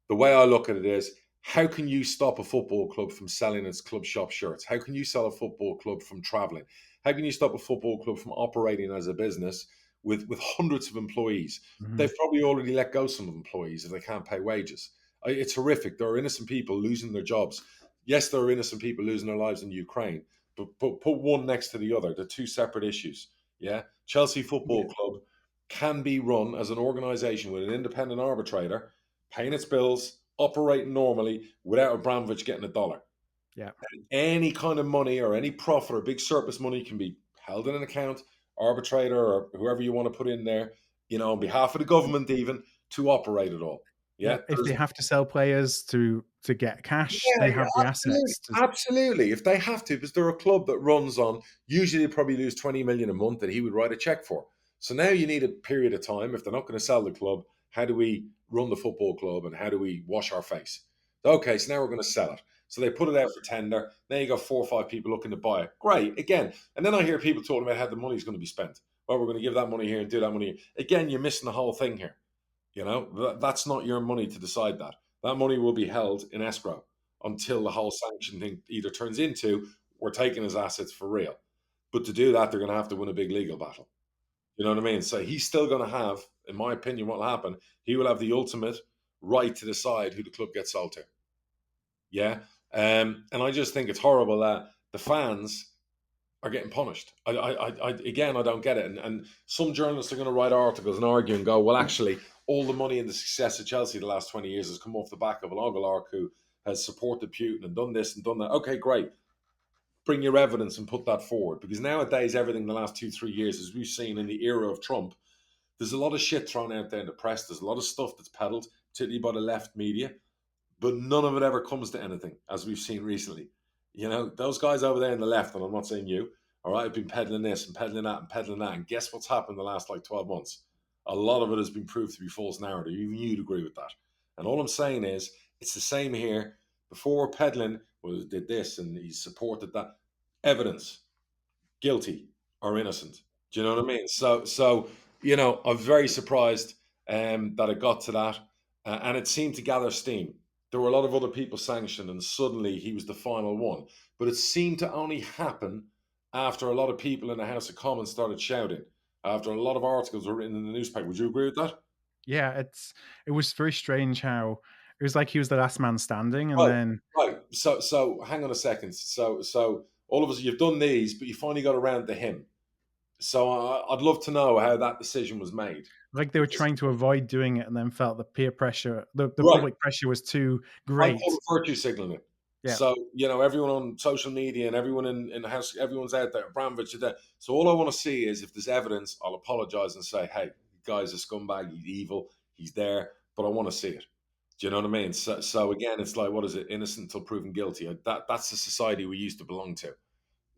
The way I look at it is, how can you stop a football club from selling its club shop shirts? How can you stop a football club from traveling? How can you stop a football club from operating as a business with hundreds of employees? They've probably already let go some employees if they can't pay wages. It's horrific. There are innocent people losing their jobs. Yes, there are innocent people losing their lives in Ukraine, but put one next to the other. They're two separate issues. Yeah, Chelsea Football Club can be run as an organisation with an independent arbitrator, paying its bills, operating normally without Abramovich getting a dollar. Yeah. Any kind of money or any profit or big surplus money can be held in an account, arbitrator or whoever you want to put in there, on behalf of the government even, to operate it all. Yeah. Yeah. If they have to sell players to get cash, Yeah, they yeah, have the absolutely. assets to. Absolutely. If they have to, because they're a club that runs on, usually they probably lose 20 million a month that he would write a check for. So now you need a period of time. If they're not going to sell the club, how do we run the football club and how do we wash our face? Okay, so now we're going to sell it. So they put it out for tender. Now you got 4 or 5 people looking to buy it. Great. Again. And then I hear people talking about how the money's going to be spent. Well, we're going to give that money here and do that money. Again, you're missing the whole thing here. That's not your money to decide that. That money will be held in escrow until the whole sanction thing either turns into we're taking his assets for real. But to do that, they're going to have to win a big legal battle. You know what I mean? So he's still going to have, in my opinion, what will happen, he will have the ultimate right to decide who the club gets sold to. Yeah. And I just think it's horrible that the fans are getting punished. Again, I don't get it. And some journalists are going to write articles and argue and go, well, actually, all the money and the success of Chelsea the last 20 years has come off the back of an Oglark who has supported Putin and done this and done that. Okay, great. Bring your evidence and put that forward. Because nowadays, everything in the last 2-3 years, as we've seen in the era of Trump, there's a lot of shit thrown out there in the press. There's a lot of stuff that's peddled, particularly by the left media, but none of it ever comes to anything, as we've seen recently. You know, those guys over there on the left, and I'm not saying you, all right, have been peddling this and peddling that and peddling that. And guess what's happened in the last 12 months? A lot of it has been proved to be false narrative. Even you'd agree with that. And all I'm saying is, it's the same here. Before peddling, well, did this and he supported that. Evidence, guilty or innocent. Do you know what I mean? So I'm very surprised that it got to that, and it seemed to gather steam. There were a lot of other people sanctioned, and suddenly he was the final one. But it seemed to only happen after a lot of people in the House of Commons started shouting, after a lot of articles were written in the newspaper. Would you agree with that? Yeah, it was very strange how it was like he was the last man standing, and Right, then right. So hang on a second. So all of us, you've done these, but you finally got around to him. So I'd love to know how that decision was made. like they were trying to avoid doing it, and then felt the peer pressure, the Right. public pressure was too I call great. it virtue signaling. Yeah, So, everyone on social media and everyone in the house, everyone's out there, Bramwich, there. So all I want to see is if there's evidence, I'll apologise and say, hey, the guy's a scumbag, he's evil, he's there, but I want to see it. Do you know what I mean? So again, it's like, what is it? Innocent until proven guilty. That's the society we used to belong to,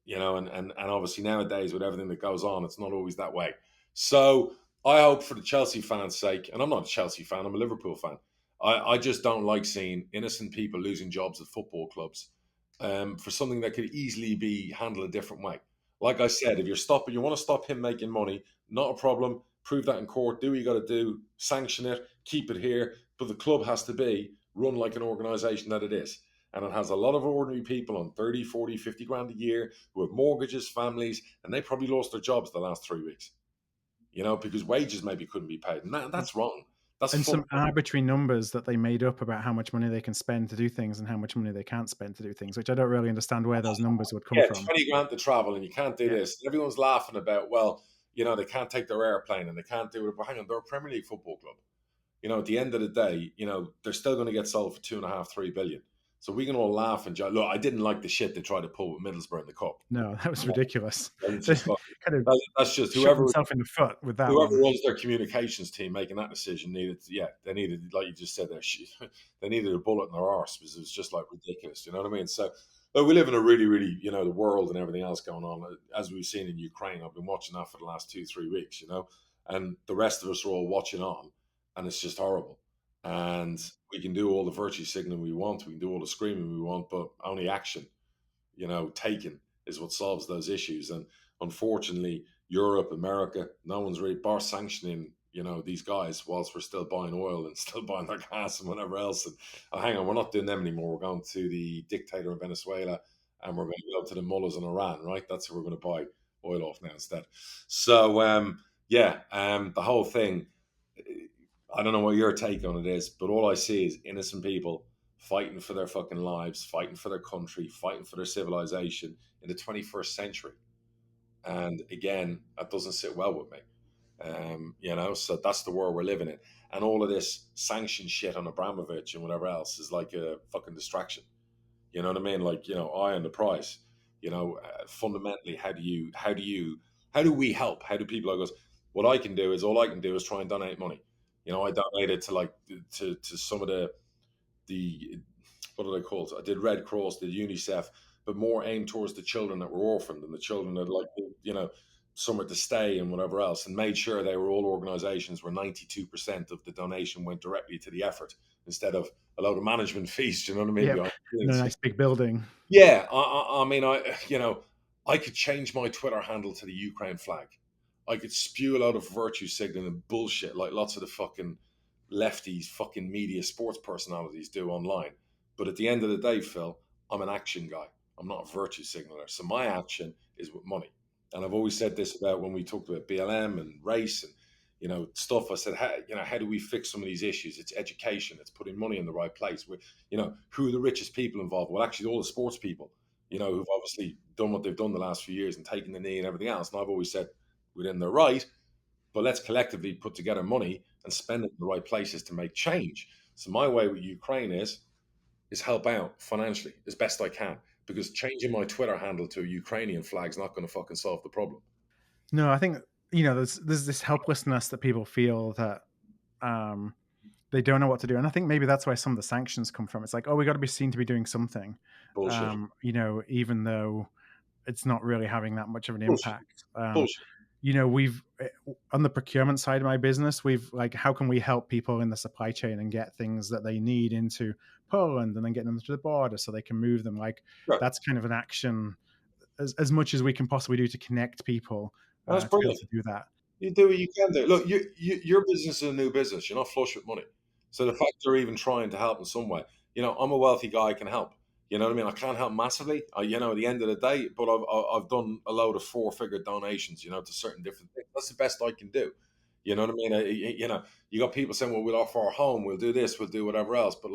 and obviously nowadays with everything that goes on, it's not always that way. So I hope for the Chelsea fans' sake, and I'm not a Chelsea fan, I'm a Liverpool fan. I just don't like seeing innocent people losing jobs at football clubs for something that could easily be handled a different way. Like I said, if you want to stop him making money, not a problem. Prove that in court. Do what you got to do. Sanction it. Keep it here. But the club has to be run like an organisation that it is. And it has a lot of ordinary people on 30, 40, 50 grand a year who have mortgages, families, and they probably lost their jobs the last 3 weeks, because wages maybe couldn't be paid. And that's wrong. That's and some fundamental. arbitrary numbers that they made up about how much money they can spend to do things and how much money they can't spend to do things, which I don't really understand where those numbers would come Yeah, from. 20 grand to travel and you can't do Yeah, this. Everyone's laughing about, well, they can't take their airplane and they can't do it. But hang on, they're a Premier League football club. At the end of the day, they're still going to get sold for 2.5, 3 billion. So we can all laugh and joke. Look, I didn't like the shit they tried to pull with Middlesbrough in the cup. no, that was ridiculous. It's They just like, kind of that's just shot whoever themselves in the foot with that whoever one. runs their communications team making that decision they needed, like you just said there, they needed a bullet in their arse because it was just like ridiculous. You know what I mean? So we live in a really, really, the world and everything else going on, as we've seen in Ukraine. I've been watching that for the last 2-3 weeks, and the rest of us are all watching on, and it's just horrible. And we can do all the virtue signaling we want, we can do all the screaming we want, but only action taken is what solves those issues. And unfortunately, Europe, America, no one's really bar sanctioning, these guys whilst we're still buying oil and still buying their gas and whatever else. And hang on, we're not doing them anymore. We're going to the dictator in Venezuela and we're going to go to the mullahs in Iran, right? That's who we're going to buy oil off now instead. So, the whole thing, I don't know what your take on it is, but all I see is innocent people fighting for their fucking lives, fighting for their country, fighting for their civilization in the 21st century. And again, that doesn't sit well with me. So that's the world we're living in. And all of this sanction shit on Abramovich and whatever else is like a fucking distraction. You know what I mean? Like, eye on the prize. Fundamentally, how do we help? How do people like us? All I can do is try and donate money. I donated to some of the what are they called? I did Red Cross, did UNICEF, but more aimed towards the children that were orphaned and the children that somewhere to stay and whatever else, and made sure they were all organisations where 92% of the donation went directly to the effort instead of a load of management fees. Do you know what I mean? Yep, Behind the in a scenes. nice big building. Yeah, I mean, I could change my Twitter handle to the Ukraine flag. I could spew a lot of virtue signaling and bullshit like lots of the fucking lefties, fucking media, sports personalities do online. But at the end of the day, Phil, I'm an action guy. I'm not a virtue signaler. So my action is with money. And I've always said this about when we talked about BLM and race and stuff. I said, how do we fix some of these issues? It's education. It's putting money in the right place. Who are the richest people involved? Well, actually, all the sports people, who've obviously done what they've done the last few years and taken the knee and everything else. And I've always said, within their right, but let's collectively put together money and spend it in the right places to make change. So my way with Ukraine is help out financially as best I can, because changing my Twitter handle to a Ukrainian flag is not going to fucking solve the problem. No, I think there's this helplessness that people feel that they don't know what to do, and I think maybe that's why some of the sanctions come from. It's like, oh, we got to be seen to be doing something, Bullshit. even though it's not really having that much of an Bullshit. impact. Bullshit. We've on the procurement side of my business, we've like, how can we help people in the supply chain and get things that they need into Poland and then get them to the border so they can move them? Like, Right. that's kind of an action as much as we can possibly do to connect people That's to be able brilliant. to do that. You do what you can do. Look, your business is a new business. You're not flush with money. So the fact you're even trying to help in some way, I'm a wealthy guy, I can help. You know what I mean? I can't help massively, at the end of the day, but I've done a load of 4-figure donations, to certain different things. That's the best I can do. You know what I mean? You got people saying, well, we'll offer our home, we'll do this, we'll do whatever else. But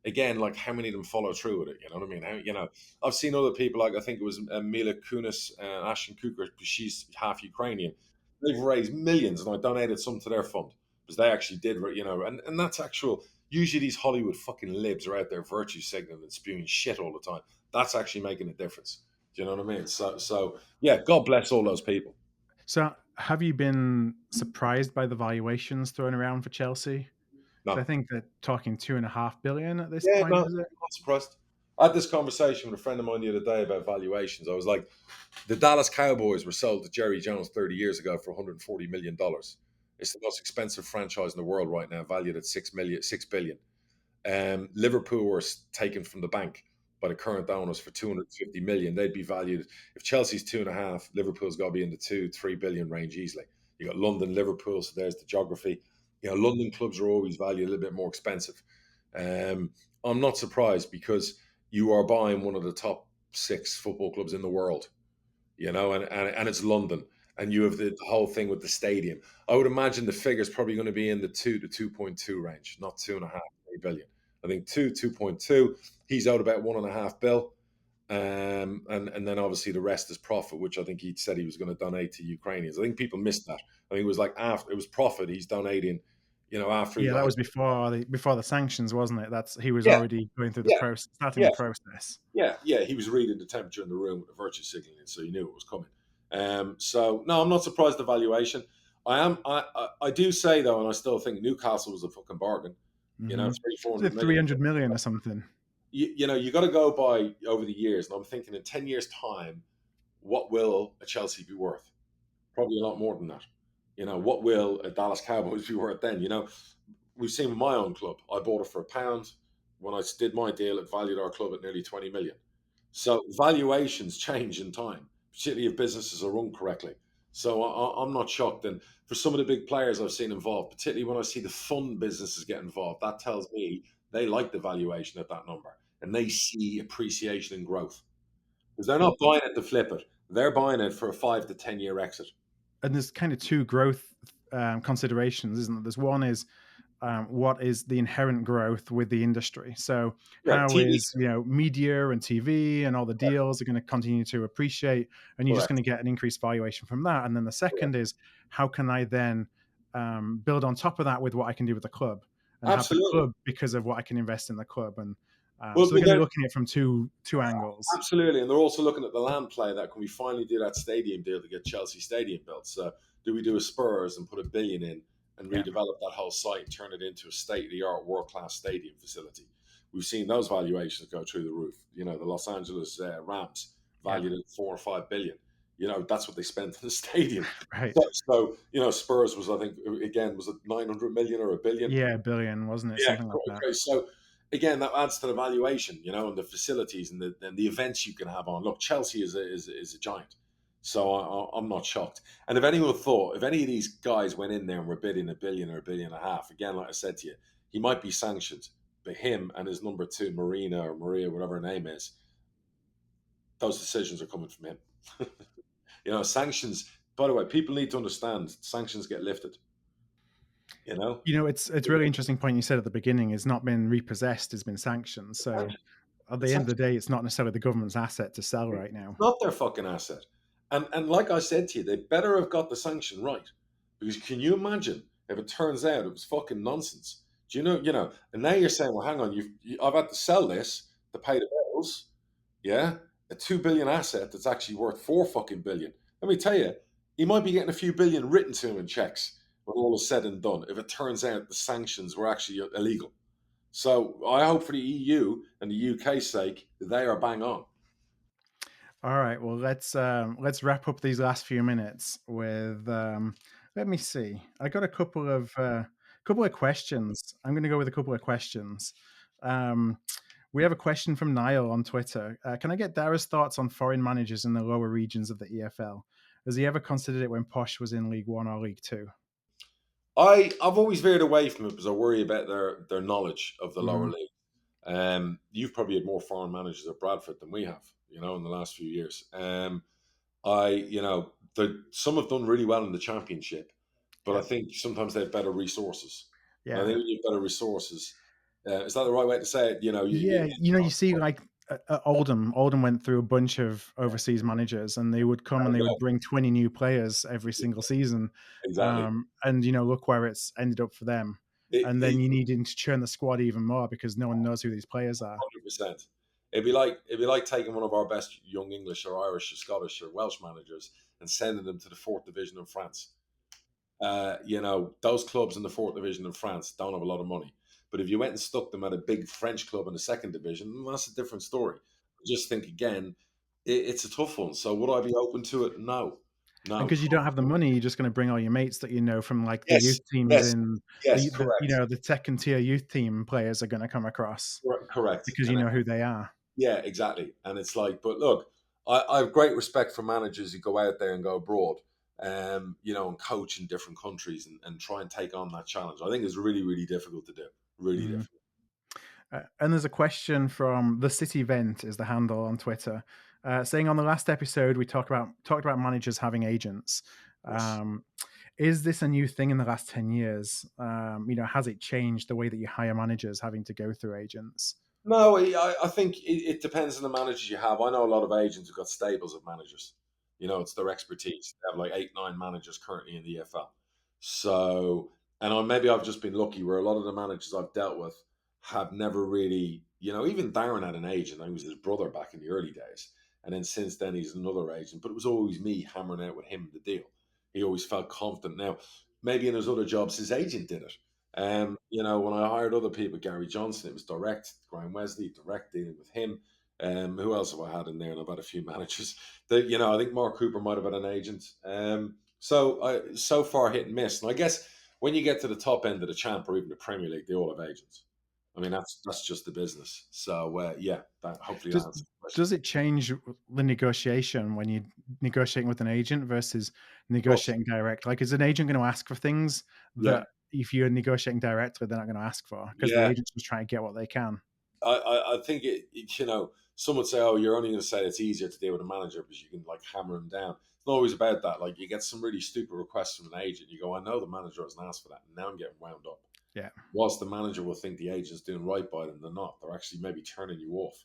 again, how many of them follow through with it? You know what I mean? I've seen other people, I think it was Mila Kunis, Ashton Kutcher, she's half Ukrainian. They've raised millions, and I donated some to their fund because they actually did, and that's actual. Usually, these Hollywood fucking libs are out there virtue signaling and spewing shit all the time. That's actually making a difference. Do you know what I mean? So yeah, God bless all those people. So, have you been surprised by the valuations thrown around for Chelsea? So I No, think they're talking 2.5 billion at this yeah, point, no, is it? not surprised. I had this conversation with a friend of mine the other day about valuations. I was like, the Dallas Cowboys were sold to Jerry Jones 30 years ago for $140 million. It's the most expensive franchise in the world right now, valued at $6 billion. Liverpool were taken from the bank by the current owners for 250 million. They'd be valued, if Chelsea's 2.5, Liverpool's got to be in the 2-3 billion range easily. You got London, Liverpool, so there's the geography. London clubs are always valued a little bit more expensive. I'm not surprised, because you are buying one of the top 6 football clubs in the world, and it's London, and you have the whole thing with the stadium. I would imagine the figure's probably going to be in the 2 to 2.2 range, not 2.5, 3 billion. I think 2.2. He's out about 1.5 bill. And then obviously the rest is profit, which I think he said he was going to donate to Ukrainians. I think people missed that. I think it was after it was profit, he's donating, after he Yeah, got. that was before the sanctions, wasn't it? He was Yeah, already going through the yeah, process, starting yeah, the process. yeah. He was reading the temperature in the room with the virtue signaling, so he knew it was coming. So no, I'm not surprised the valuation. I do say though, and I still think Newcastle was a fucking bargain. Mm-hmm. 400 million. 300 million or something. You got to go by over the years, and I'm thinking in 10 years' time, what will a Chelsea be worth? Probably a lot more than that. What will a Dallas Cowboys be worth then? We've seen with my own club. I bought it for £1. When I did my deal, it valued our club at nearly 20 million. So valuations change in time, particularly if businesses are run correctly. So I'm not shocked. And for some of the big players I've seen involved, particularly when I see the fund businesses get involved, that tells me they like the valuation at that number, and they see appreciation and growth, because they're not buying it to flip it. They're buying it for a 5 to 10 year exit. And there's kind of two growth considerations, isn't there? There's one is what is the inherent growth with the industry. So Right. how TV. is media and TV and all the deals are going to continue to appreciate, and you're just Correct. going to get an increased valuation from that. And then the second is, how can I then build on top of that with what I can do with the club, and have the Absolutely. club because of what I can invest in the club. And Well, so they're going to be looking at it from two angles. absolutely, and they're also looking at the land play. That can we finally do that stadium deal to get Chelsea Stadium built? So do we do a Spurs and put $1 billion in and Yeah. redevelop that whole site and turn it into a state-of-the-art, world-class stadium facility? We've seen those valuations go through the roof. The Los Angeles Rams valued at 4 or 5 billion. That's what they spent in the stadium. Right. So Spurs was, I think, again, was it 900 million or $1 billion? Yeah, $1 billion, wasn't it? Yeah, Something like that. great. So again, that adds to the valuation, and the facilities and the events you can have on. Look, Chelsea is a giant, so I'm not shocked. And if anyone thought, if any of these guys went in there and were bidding $1 billion or $1.5 billion, again, like I said to you, he might be sanctioned. But him and his number 2, Marina or Maria, whatever her name is, those decisions are coming from him. Sanctions. By the way, people need to understand sanctions get lifted. It's really interesting point you said at the beginning. It's not been repossessed; it's been sanctioned. So at the It's end of the day, it's not necessarily the government's asset to sell right now. not their fucking asset. And like I said to you, they better have got the sanction right. Because can you imagine if it turns out it was fucking nonsense? Do and now you're saying, well, hang on, I've had to sell this to pay the bills. Yeah. A 2 billion asset that's actually worth 4 fucking billion. Let me tell you, he might be getting a few billion written to him in checks when all is said and done, if it turns out the sanctions were actually illegal. So I hope for the EU and the UK's sake, they are bang on. All right, well let's wrap up these last few minutes with let me see. I got a couple of questions. I'm going to go with a couple of questions. We have a question from Niall on Twitter. Can I get Darragh's thoughts on foreign managers in the lower regions of the EFL? Has he ever considered it when Posh was in League One or League Two? I've always veered away from it because I worry about their knowledge of the lower Mhm. league. You've probably had more foreign managers at Bradford than we have, in the last few years. Some have done really well in the championship, but I Yeah. think sometimes they have better resources. And I Yeah. think when you have better resources, is that the right way to say it? Yeah, you see, like Oldham went through a bunch of overseas managers, and they would come and they would bring 20 new players every single season, Exactly. and look where it's ended up for them. And then you needing to churn the squad even more because no one knows who these players are. 100%. It'd be like taking one of our best young English or Irish or Scottish or Welsh managers and sending them to the fourth division in France. Those clubs in the fourth division in France don't have a lot of money. But if you went and stuck them at a big French club in the second division, that's a different story. I just think again, it's a tough one. So would I be open to it? No, And no. because you don't have the money, you're just going to bring all your mates that you know from like the Yes, youth teams yes, in yes. the second tier youth team players are going to come across Correct. because you And know who they are. yeah, exactly. And it's like, but look, I have great respect for managers who go out there and go abroad, and coach in different countries and try and take on that challenge. I think it's really, really difficult to do. Really Mhm. difficult. And there's a question from the City Vent is the handle on Twitter, saying on the last episode we talked about managers having agents. Yes. Is this a new thing in the last 10 years? Has it changed the way that you hire managers having to go through agents? No, I think it depends on the managers you have. I know a lot of agents who've got stables of managers. It's their expertise. They have like 8, 9 managers currently in the EFL. So, and maybe I've just been lucky where a lot of the managers I've dealt with have never really, even Darren had an agent. I was his brother back in the early days. And then since then, he's another agent. But it was always me hammering out with him the deal. He always felt confident. Now, maybe in his other jobs, his agent did it. When I hired other people, Gary Johnson, it was direct. Graham Wesley, direct dealing with him. Who else have I had in there? And I've had a few managers. I think Mark Cooper might have had an agent. So far hit and miss. And I guess when you get to the top end of the champ or even the Premier League, they all have agents. I mean, that's just the business. So yeah, that hopefully Does answers the question. does it change the negotiation when you're negotiating with an agent versus Course. negotiating direct? Like, is an agent going to ask for things Yeah, that if you're negotiating directly, they're not going to ask for because the yeah. agent's just trying to get what they can? I think some would say, oh, you're only going to say it's easier to deal with a manager because you can like hammer him down. It's not always about that. Like you get some really stupid requests from an agent. You go, I know the manager hasn't asked for that. And now I'm getting wound up. Yeah. Whilst the manager will think the agent's doing right by them, they're not. They're actually maybe turning you off.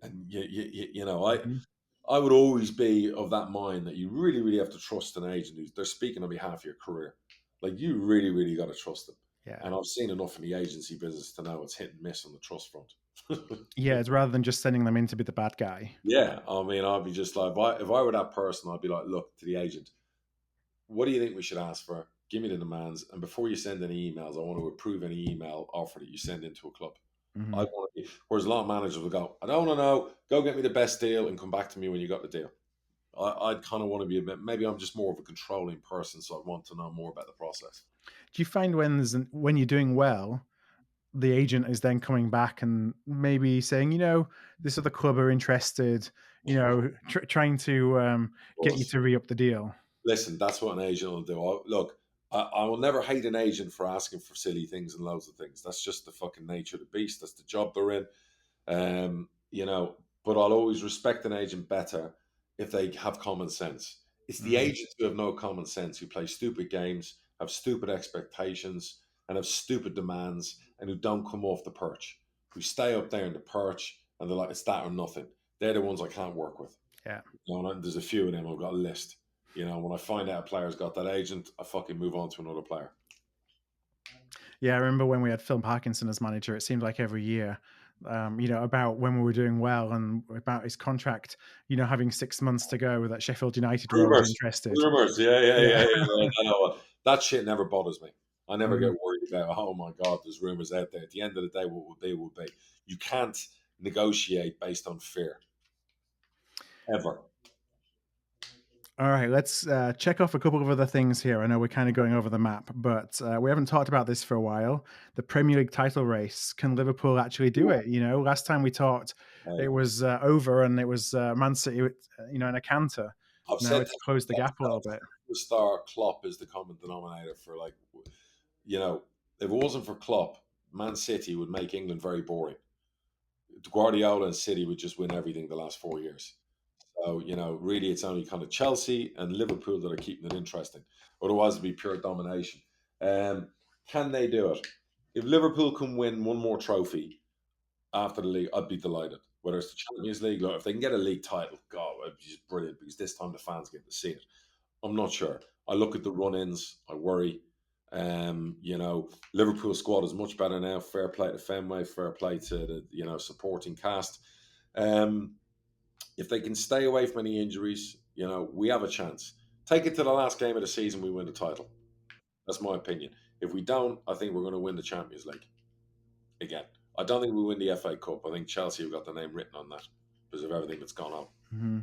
And Mhm. I would always be of that mind that you really, really have to trust an agent who's they're speaking on behalf of your career. Like you really, really got to trust them. Yeah. And I've seen enough in the agency business to know it's hit and miss on the trust front. Yeah, it's rather than just sending them in to be the bad guy. Yeah, I mean, I'd be just like, if I were that person, I'd be like, look to the agent, what do you think we should ask for? Give me the demands, and before you send any emails, I want to approve any email offer that you send into a club. I Mhm. want to be. Whereas a lot of managers will go, I don't want to know. Go get me the best deal and come back to me when you got the deal. I'd kind of want to be a bit. Maybe I'm just more of a controlling person, so I want to know more about the process. Do you find when you're doing well, the agent is then coming back and maybe saying, this other club are interested, trying to get you to re-up the deal? Listen, that's what an agent will do. Look, I will never hate an agent for asking for silly things and loads of things. That's just the fucking nature of the beast. That's the job they're in. Um, you know, but I'll always respect an agent better if they have common sense. It's the Mm. agents who have no common sense, who play stupid games, have stupid expectations, and have stupid demands, and who don't come off the perch, who stay up there in the perch, and they're like, it's that or nothing. They're the ones I can't work with. Yeah. You know, and there's a few of them. I've got a list. You know, when I find out a player's got that agent, I fucking move on to another player. Yeah, I remember when we had Phil Parkinson as manager, it seemed like every year, about when we were doing well and about his contract, having 6 months to go, that Sheffield United were always Rumors, interested. rumors, Yeah. I know. That shit never bothers me. I never get Mm. worried about. Oh my god, there's rumors out there. At the end of the day, what will be will be. You can't negotiate based on fear ever. All right, let's check off a couple of other things here. I know we're kind of going over the map, but we haven't talked about this for a while. The Premier League title race. Can Liverpool actually do it? Last time we talked, Hey, it was over and it was Man City, in a canter. I've Now said it's closed the gap a little bit. the star Klopp is the common denominator for you know, if it wasn't for Klopp, Man City would make England very boring. Guardiola and City would just win everything the last 4 years. So, really it's only kind of Chelsea and Liverpool that are keeping it interesting. Otherwise, it'd be pure domination. Um, can they do it? If Liverpool can win one more trophy after the league, I'd be delighted. Whether it's the Champions League or if they can get a league title, God, it'd be just brilliant because this time the fans get to see it. I'm not sure. I look at the run-ins. I worry. Liverpool squad is much better now. Fair play to Fenway. Fair play to the supporting cast. If they can stay away from any injuries, we have a chance. Take it to the last game of the season, we win the title. That's my opinion. If we don't, I think we're going to win the Champions League again. I don't think we win the FA Cup. I think Chelsea have got their name written on that because of everything that's gone on. Mm-hmm.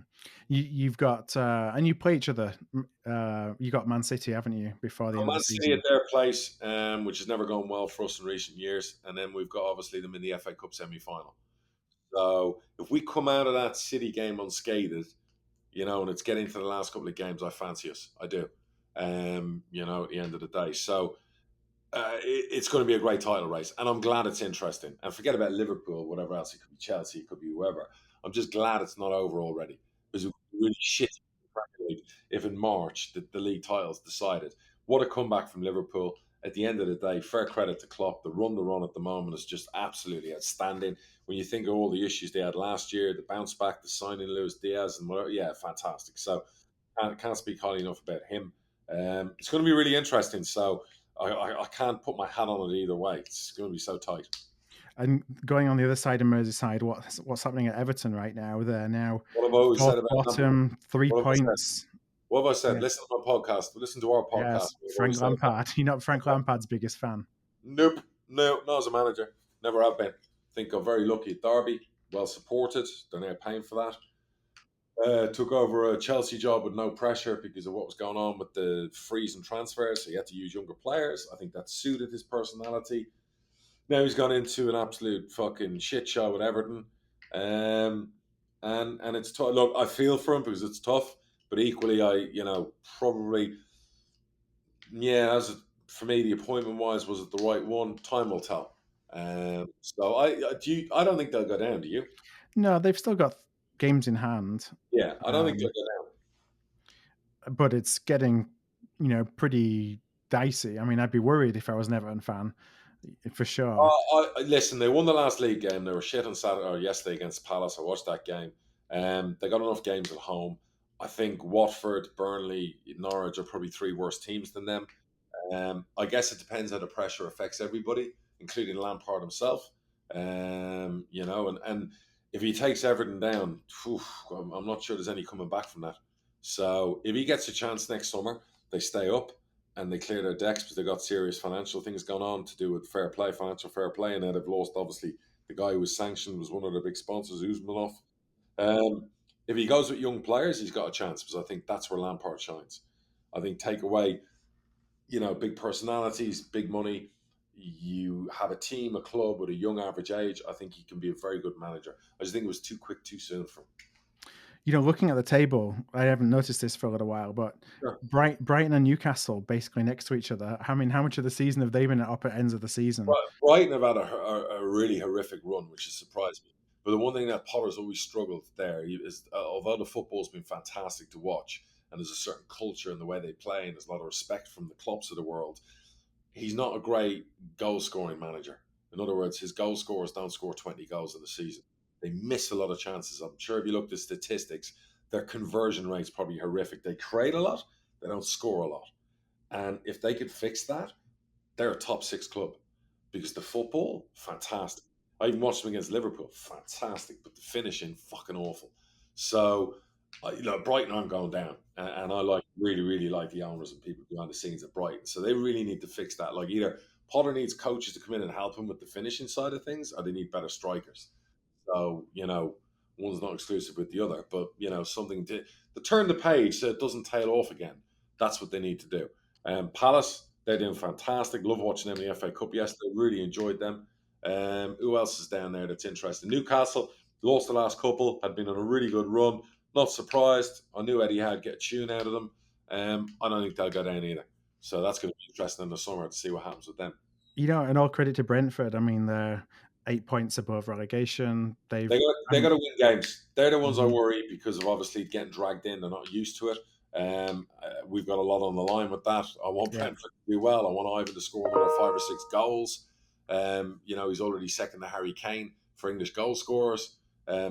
You've got, and you play each other. You got Man City, haven't you, before the end of Man the City season? at their place, which has never gone well for us in recent years, and then we've got obviously them in the FA Cup semi-final. So if we come out of that City game unscathed, and it's getting to the last couple of games, I fancy us. I do. At the end of the day. So it's going to be a great title race. And I'm glad it's interesting. And forget about Liverpool, whatever else. It could be Chelsea, it could be whoever. I'm just glad it's not over already. Because it would be really shit if in March the league title's decided. What a comeback from Liverpool. At the end of the day, fair credit to Klopp. The run they're on at the moment is just absolutely outstanding. When you think of all the issues they had last year, the bounce back, the signing Luis Diaz, and whatever, yeah, fantastic. So can't speak highly enough about him. It's going to be really interesting. So I can't put my hat on it either way. It's going to be so tight. And going on the other side of Merseyside, what's happening at Everton right now? They're now What have I always fourth said about bottom, 3 what have I said? points. What have I said? Yeah. Listen to my podcast. Listen to our podcast. Yes, Frank Lampard. You're not Frank Lampard's biggest fan. Nope. No, not as a manager. Never have been. Think I'm very lucky at Derby. Well supported. They're now paying for that. Took over a Chelsea job with no pressure because of what was going on with the freeze and transfers. So he had to use younger players. I think that suited his personality. Now he's gone into an absolute fucking shit show with Everton. And it's tough. Look, I feel for him because it's tough, but equally, probably, for me, the appointment wise, was it the right one? Time will tell. So I don't think they'll go down. Do you? No, they've still got games in hand. Yeah, I don't think they'll go down. But it's getting, pretty dicey. I mean, I'd be worried if I was an Everton fan, for sure. Listen, they won the last league game. They were shit on Saturday or yesterday against Palace. I watched that game. They got enough games at home. I think Watford, Burnley, Norwich are probably 3 worse teams than them. I guess it depends how the pressure affects everybody, including Lampard himself. And if he takes Everton down, I'm not sure there's any coming back from that. So if he gets a chance next summer, they stay up and they clear their decks because they've got serious financial things going on to do with financial fair play, and now they've lost, obviously, the guy who was sanctioned was one of their big sponsors, Usmanov. If he goes with young players, he's got a chance because I think that's where Lampard shines. I think take away, big personalities, big money. You have a team, a club with a young average age. I think he can be a very good manager. I just think it was too quick, too soon for him. Looking at the table, I haven't noticed this for a little while, but Sure. Brighton and Newcastle basically next to each other. I mean, how much of the season have they been at opposite ends of the season? Brighton have had a really horrific run, which has surprised me. But the one thing that Potter's always struggled there is, although the football's been fantastic to watch, and there's a certain culture in the way they play, and there's a lot of respect from the clubs of the world, he's not a great goal scoring manager. In other words, his goal scorers don't score 20 goals in the season. They miss a lot of chances. I'm sure if you looked at statistics, their conversion rate's probably horrific. They create a lot, they don't score a lot. And if they could fix that, they're a top 6 club, because the football, fantastic. I even watched them against Liverpool, fantastic, but the finishing, fucking awful. So, Brighton aren't going down, and I really like the owners and people behind the scenes at Brighton. So they really need to fix that. Like, either Potter needs coaches to come in and help him with the finishing side of things, or they need better strikers. So, one's not exclusive with the other, but something to turn the page so it doesn't tail off again. That's what they need to do. Palace, they're doing fantastic. Love watching them in the FA Cup yesterday. Really enjoyed them. Who else is down there that's interesting? Newcastle lost the last couple, had been on a really good run. Not surprised. I knew Eddie had get a tune out of them. I don't think they'll go down either. So that's going to be interesting in the summer to see what happens with them. And all credit to Brentford. I mean, they're 8 points above relegation. They got to win games. They're the ones I Mhm. worry because of obviously getting dragged in. They're not used to it. We've got a lot on the line with that. I want Brentford to do well. I want Ivan to score another 5 or 6 goals. He's already second to Harry Kane for English goal scorers.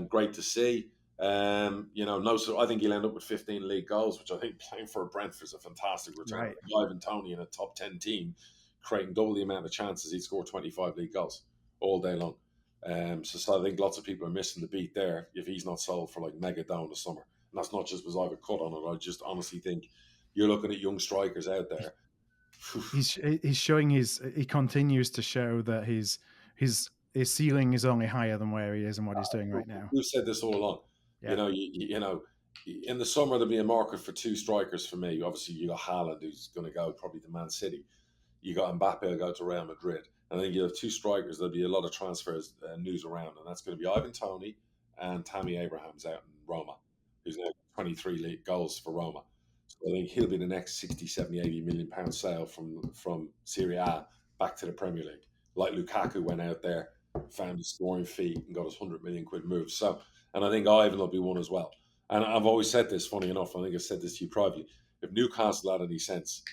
Great to see. I think he'll end up with 15 league goals, which I think playing for Brentford is a fantastic return. Right. Ivan Toney in a top 10 team, creating double the amount of chances, he'd score 25 league goals all day long. So I think lots of people are missing the beat there if he's not sold for like mega down the summer. And that's not just because I have a cut on it. I just honestly think you're looking at young strikers out there. He's showing he continues to show that his ceiling is only higher than where he is and what he's doing right now. We've said this all along. Yeah. In the summer there'll be a market for 2 strikers for me. Obviously, you got Haaland, who's going to go probably to Man City. You got Mbappe, who'll go to Real Madrid. And then you have 2 strikers. There'll be a lot of transfers news around, and that's going to be Ivan Toney and Tammy Abraham's out in Roma, who's now 23 goals for Roma. So I think he'll be the next 60, 70, 80 million pound sale from Serie A back to the Premier League. Like Lukaku went out there, found his scoring feet, and got his 100 million quid move. So, and I think Ivan will be one as well. And I've always said this, funny enough, I think I said this to you privately. If Newcastle had any sense,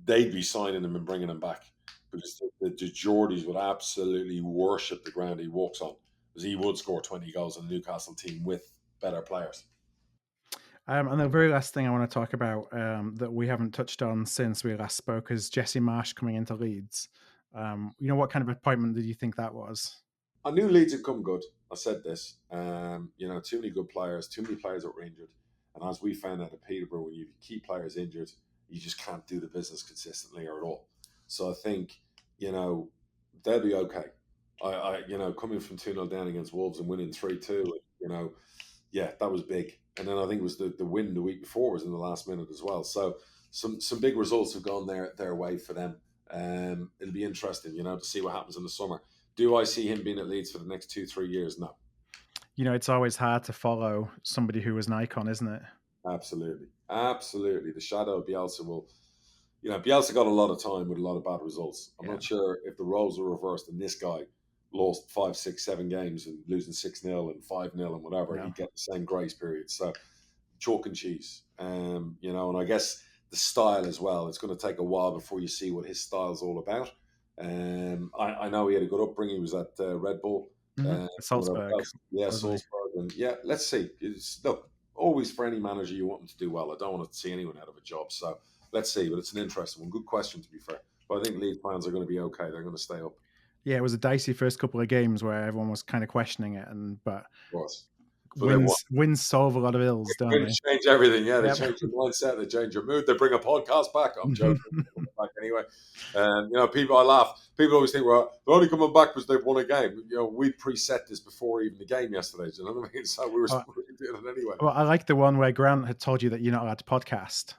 they'd be signing him and bringing him back, because the Geordies would absolutely worship the ground he walks on, because he would score 20 goals in a Newcastle team with better players. And the very last thing I want to talk about that we haven't touched on since we last spoke is Jesse Marsch coming into Leeds. What kind of appointment did you think that was? I knew Leeds had come good. I said this. Too many good players, too many players that were injured. And as we found out at Peterborough, when you keep players injured, you just can't do the business consistently or at all. So I think, they'll be okay. Coming from 2-0 down against Wolves and winning 3-2, that was big. And then I think it was the win the week before was in the last minute as well. So some big results have gone their way for them. It'll be interesting, to see what happens in the summer. Do I see him being at Leeds for the next 2-3 years? No. It's always hard to follow somebody who was an icon, isn't it? Absolutely. The shadow of Bielsa will, Bielsa got a lot of time with a lot of bad results. I'm not sure if the roles were reversed and this guy lost 5, 6, 7 games and losing 6-0 and 5-0 and whatever, he'd get the same grace period. So chalk and cheese, and I guess the style as well. It's going to take a while before you see what his style's all about. I know he had a good upbringing. He was at Red Bull. Salzburg. Salzburg. And let's see. Look, always for any manager, you want them to do well. I don't want to see anyone out of a job. So let's see. But it's an interesting one. Good question, to be fair. But I think Leeds fans are going to be okay. They're going to stay up. Yeah, it was a dicey first couple of games where everyone was kind of questioning it, but wins solve a lot of ills, don't they? Change everything, yeah. They change your mindset, they change your mood, they bring a podcast back. I'm joking. Back anyway. I laugh. People always think, well, they're only coming back because they've won a game. We preset this before even the game yesterday. Do you know what I mean? So we were doing it anyway. Well, I like the one where Grant had told you that you're not allowed to podcast.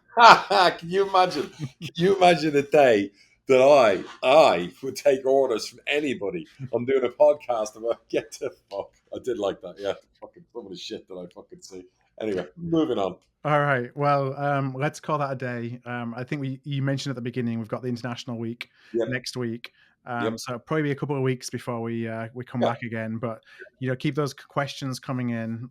Can you imagine? Can you imagine a day that I would take orders from anybody? I'm doing a podcast about get to fuck. I did like that, yeah. Fucking some of the shit that I fucking see. Anyway, moving on. All right. Well, let's call that a day. I think you mentioned at the beginning we've got the international week next week. So it'll probably be a couple of weeks before we come back again. But keep those questions coming in.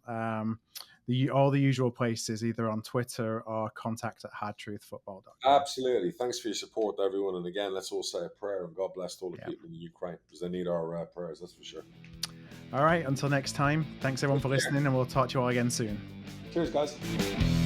All the usual places, either on Twitter or contact@hardtruthfootball.com. Absolutely. Thanks for your support, everyone. And again, let's all say a prayer, and God bless all the people in Ukraine, because they need our prayers. That's for sure. All right. Until next time. Thanks everyone for listening, and we'll talk to you all again soon. Cheers, guys.